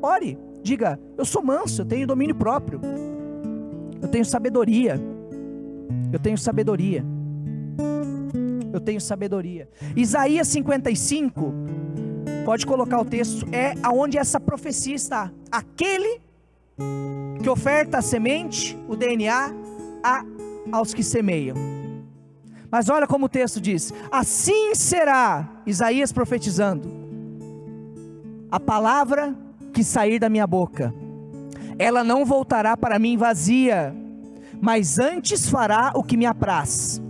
ore, diga: eu sou manso, eu tenho domínio próprio, eu tenho sabedoria. Isaías 55, pode colocar o texto, é aonde essa profecia está. Aquele que oferta a semente, o DNA, aos que semeiam. Mas olha como o texto diz: assim será, Isaías profetizando, a palavra que sair da minha boca, ela não voltará para mim vazia, mas antes fará o que me apraz,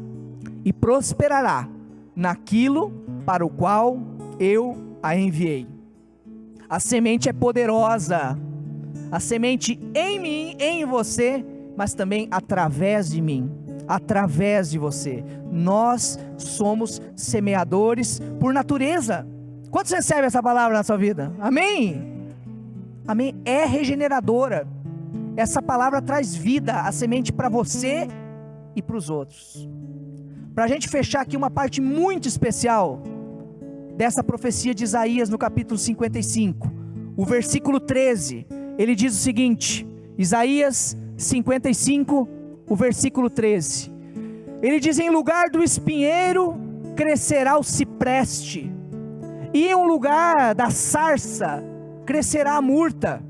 e prosperará naquilo para o qual eu a enviei. A semente é poderosa, a semente em mim, em você, mas também através de mim, através de você. Nós somos semeadores por natureza. Quantos recebem essa palavra na sua vida? Amém? Amém? É regeneradora. Essa palavra traz vida, a semente para você e para os outros. Para a gente fechar aqui uma parte muito especial dessa profecia de Isaías no capítulo 55, o versículo 13, ele diz o seguinte, Isaías 55, o versículo 13, ele diz: em lugar do espinheiro crescerá o cipreste, e em um lugar da sarça crescerá a murta,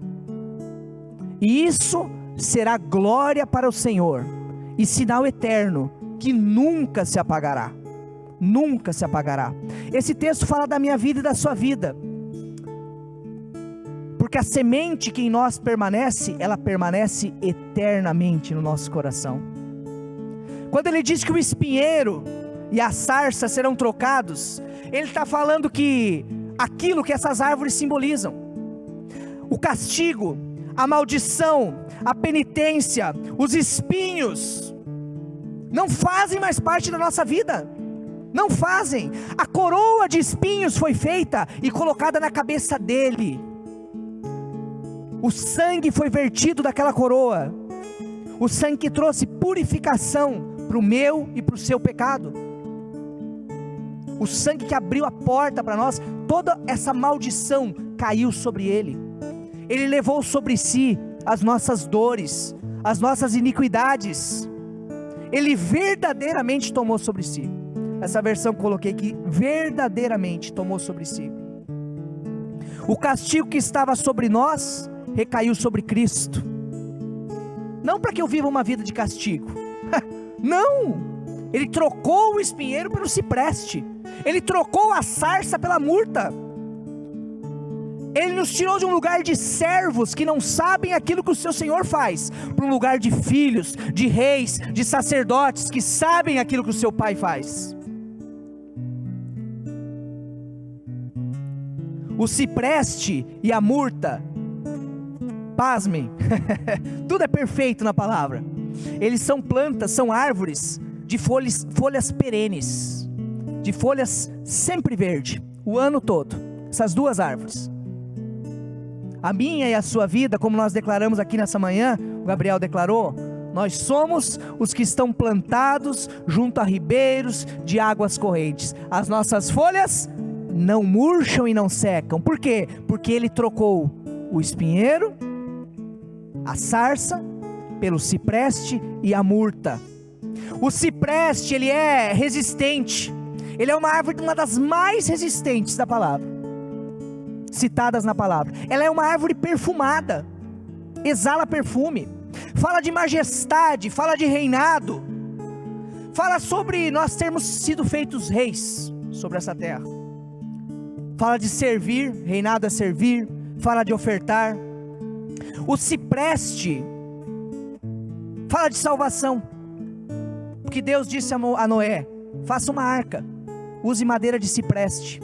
e isso será glória para o Senhor, e sinal eterno, que nunca se apagará. Nunca se apagará. Esse texto fala da minha vida e da sua vida, porque a semente que em nós permanece, ela permanece eternamente no nosso coração. Quando ele diz que o espinheiro e a sarça serão trocados, ele está falando que aquilo que essas árvores simbolizam, o castigo, a maldição, a penitência, os espinhos, não fazem mais parte da nossa vida. Não fazem. A coroa de espinhos foi feita e colocada na cabeça dele. O sangue foi vertido daquela coroa. O sangue que trouxe purificação para o meu e para o seu pecado. O sangue que abriu a porta para nós. Toda essa maldição caiu sobre ele. Ele levou sobre si as nossas dores, as nossas iniquidades. Ele verdadeiramente tomou sobre si. Essa versão que coloquei aqui, verdadeiramente tomou sobre si. O castigo que estava sobre nós, recaiu sobre Cristo. Não para que eu viva uma vida de castigo. Não! Ele trocou o espinheiro pelo cipreste. Ele trocou a sarça pela murta. Ele nos tirou de um lugar de servos que não sabem aquilo que o seu Senhor faz, para um lugar de filhos, de reis, de sacerdotes que sabem aquilo que o seu Pai faz. O cipreste e a murta, pasmem, tudo é perfeito na palavra. Eles são plantas, são árvores de folhas perenes, de folhas sempre verde, o ano todo. Essas duas árvores. A minha e a sua vida, como nós declaramos aqui nessa manhã, o Gabriel declarou, nós somos os que estão plantados junto a ribeiros de águas correntes. As nossas folhas não murcham e não secam. Por quê? Porque ele trocou o espinheiro, a sarça, pelo cipreste e a murta. O cipreste, ele é resistente. Ele é uma árvore, uma das mais resistentes da palavra, citadas na palavra. Ela é uma árvore perfumada, exala perfume, fala de majestade, fala de reinado, fala sobre nós termos sido feitos reis sobre essa terra, fala de servir, reinado é servir, fala de ofertar. O cipreste fala de salvação, porque Deus disse a Noé: faça uma arca, use madeira de cipreste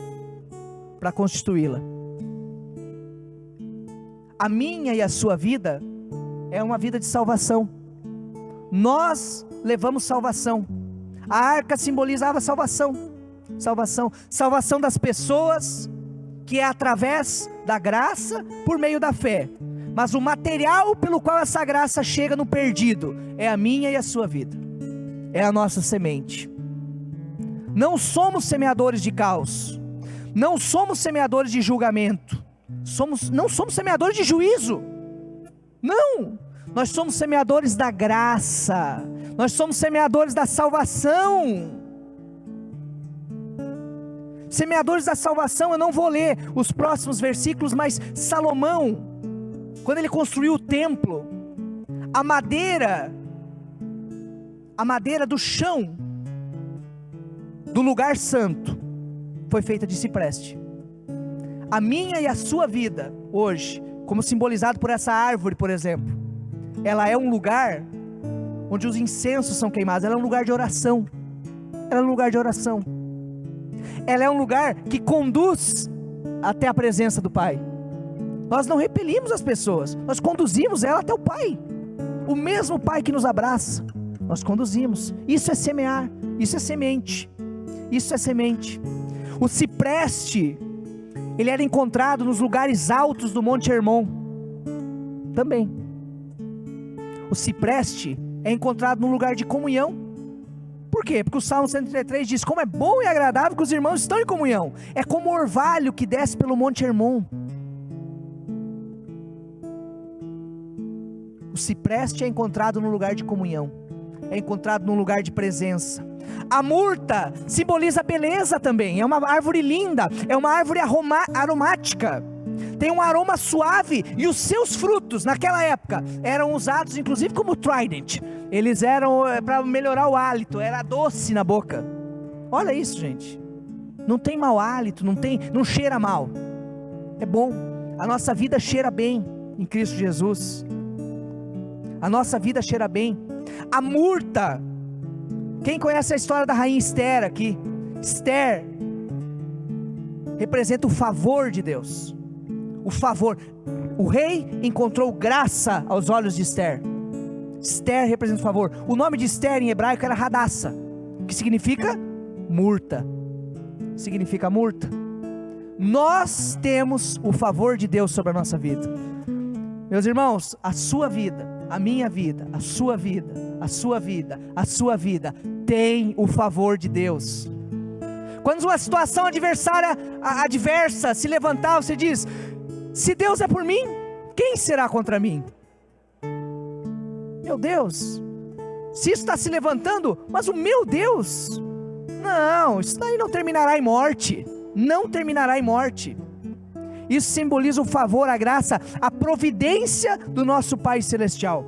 para constituí-la. A minha e a sua vida é uma vida de salvação. Nós levamos salvação. A arca simbolizava salvação. Salvação das pessoas, que é através da graça, por meio da fé. Mas o material pelo qual essa graça chega no perdido é a minha e a sua vida, é a nossa semente. Não somos semeadores de caos, não somos semeadores de julgamento, não somos semeadores de juízo, não, nós somos semeadores da graça, nós somos semeadores da salvação. Semeadores da salvação. Eu não vou ler os próximos versículos, mas Salomão, quando ele construiu o templo, a madeira do chão do lugar santo foi feita de cipreste. A minha e a sua vida hoje, como simbolizado por essa árvore, por exemplo, ela é um lugar onde os incensos são queimados. Ela é um lugar de oração. Ela é um lugar de oração. Ela é um lugar que conduz até a presença do Pai. Nós não repelimos as pessoas, nós conduzimos ela até o Pai. O mesmo Pai que nos abraça, nós conduzimos. Isso é semear, isso é semente. Isso é semente. O cipreste, ele era encontrado nos lugares altos do Monte Hermon também. O cipreste é encontrado num lugar de comunhão. Por quê? Porque o Salmo 133 diz: como é bom e agradável que os irmãos estão em comunhão. É como o orvalho que desce pelo Monte Hermon. O cipreste é encontrado num lugar de comunhão, é encontrado num lugar de presença. A murta simboliza beleza também. É uma árvore linda, é uma árvore aromática, tem um aroma suave, e os seus frutos naquela época eram usados inclusive como trident. Eles eram para melhorar o hálito, era doce na boca. Olha isso, gente, não tem mau hálito, não cheira mal, é bom. A nossa vida cheira bem em Cristo Jesus, a nossa vida cheira bem. A murta, quem conhece a história da rainha Esther aqui? Esther representa o favor de Deus. O favor. O rei encontrou graça aos olhos de Esther. Esther representa o favor. O nome de Esther em hebraico era Hadassah, que significa murta. Significa murta. Nós temos o favor de Deus sobre a nossa vida. Meus irmãos, a sua vida, a minha vida, a sua vida, a sua vida, a sua vida tem o favor de Deus. Quando uma situação adversa se levantar, você diz: se Deus é por mim, quem será contra mim? Meu Deus, se isso está se levantando, mas o meu Deus, não, isso daí não terminará em morte, não terminará em morte. Isso simboliza o favor, a graça, a providência do nosso Pai Celestial.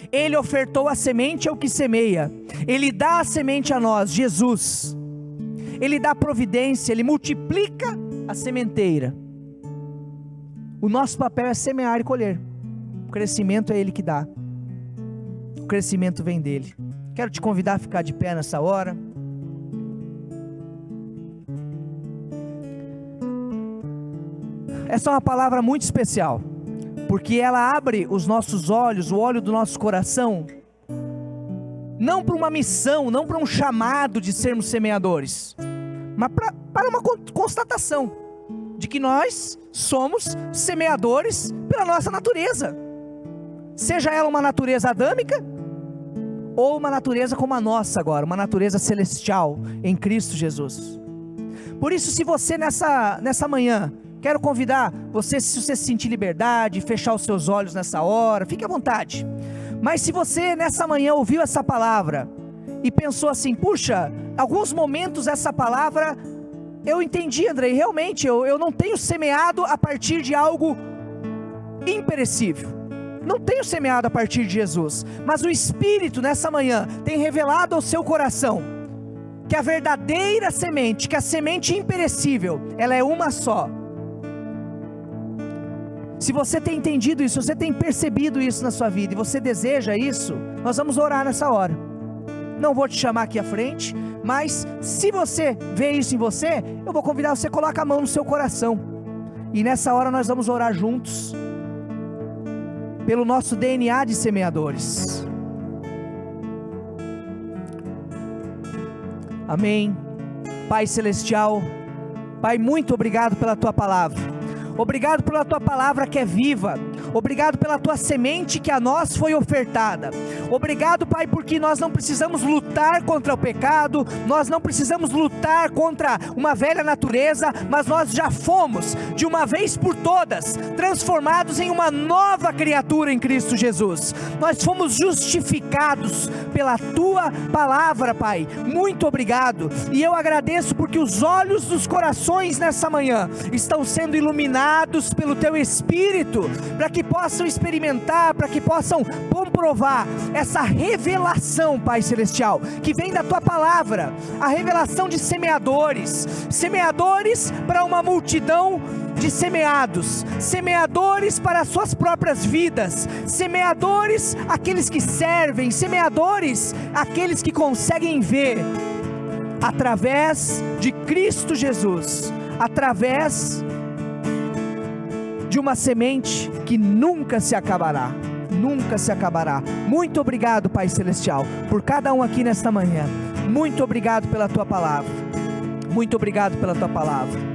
Ele ofertou a semente ao que semeia, Ele dá a semente a nós, Jesus. Ele dá providência, Ele multiplica a sementeira. O nosso papel é semear e colher. O crescimento é Ele que dá. O crescimento vem dEle. Quero te convidar a ficar de pé nessa hora. Essa é uma palavra muito especial, porque ela abre os nossos olhos, o olho do nosso coração, não para uma missão, não para um chamado de sermos semeadores, mas para uma constatação de que nós somos semeadores pela nossa natureza, seja ela uma natureza adâmica, ou uma natureza como a nossa agora, uma natureza celestial em Cristo Jesus. Por isso, se você nessa manhã, quero convidar você, se você sentir liberdade, fechar os seus olhos nessa hora, fique à vontade. Mas se você nessa manhã ouviu essa palavra e pensou assim, puxa, alguns momentos essa palavra eu entendi, Andrei, realmente eu não tenho semeado a partir de algo imperecível, não tenho semeado a partir de Jesus, mas o Espírito nessa manhã tem revelado ao seu coração que a verdadeira semente, que a semente imperecível, ela é uma só. Se você tem entendido isso, se você tem percebido isso na sua vida e você deseja isso, nós vamos orar nessa hora. Não vou te chamar aqui à frente, mas se você vê isso em você, eu vou convidar você a colocar a mão no seu coração. E nessa hora nós vamos orar juntos, pelo nosso DNA de semeadores. Amém. Pai Celestial, Pai, muito obrigado pela Tua palavra. Obrigado pela Tua palavra que é viva. Obrigado pela Tua semente que a nós foi ofertada. Obrigado, Pai, porque nós não precisamos lutar contra o pecado, nós não precisamos lutar contra uma velha natureza, mas nós já fomos, de uma vez por todas, transformados em uma nova criatura em Cristo Jesus. Nós fomos justificados pela Tua palavra, Pai. Muito obrigado. E eu agradeço porque os olhos dos corações nessa manhã estão sendo iluminados pelo Teu Espírito, para que possam experimentar, para que possam comprovar essa revelação, Pai Celestial, que vem da Tua palavra, a revelação de semeadores, semeadores para uma multidão de semeados, semeadores para as suas próprias vidas, semeadores aqueles que servem, semeadores aqueles que conseguem ver, através de Cristo Jesus, através de uma semente que nunca se acabará, nunca se acabará. Muito obrigado, Pai Celestial, por cada um aqui nesta manhã. Muito obrigado pela Tua palavra, muito obrigado pela Tua palavra.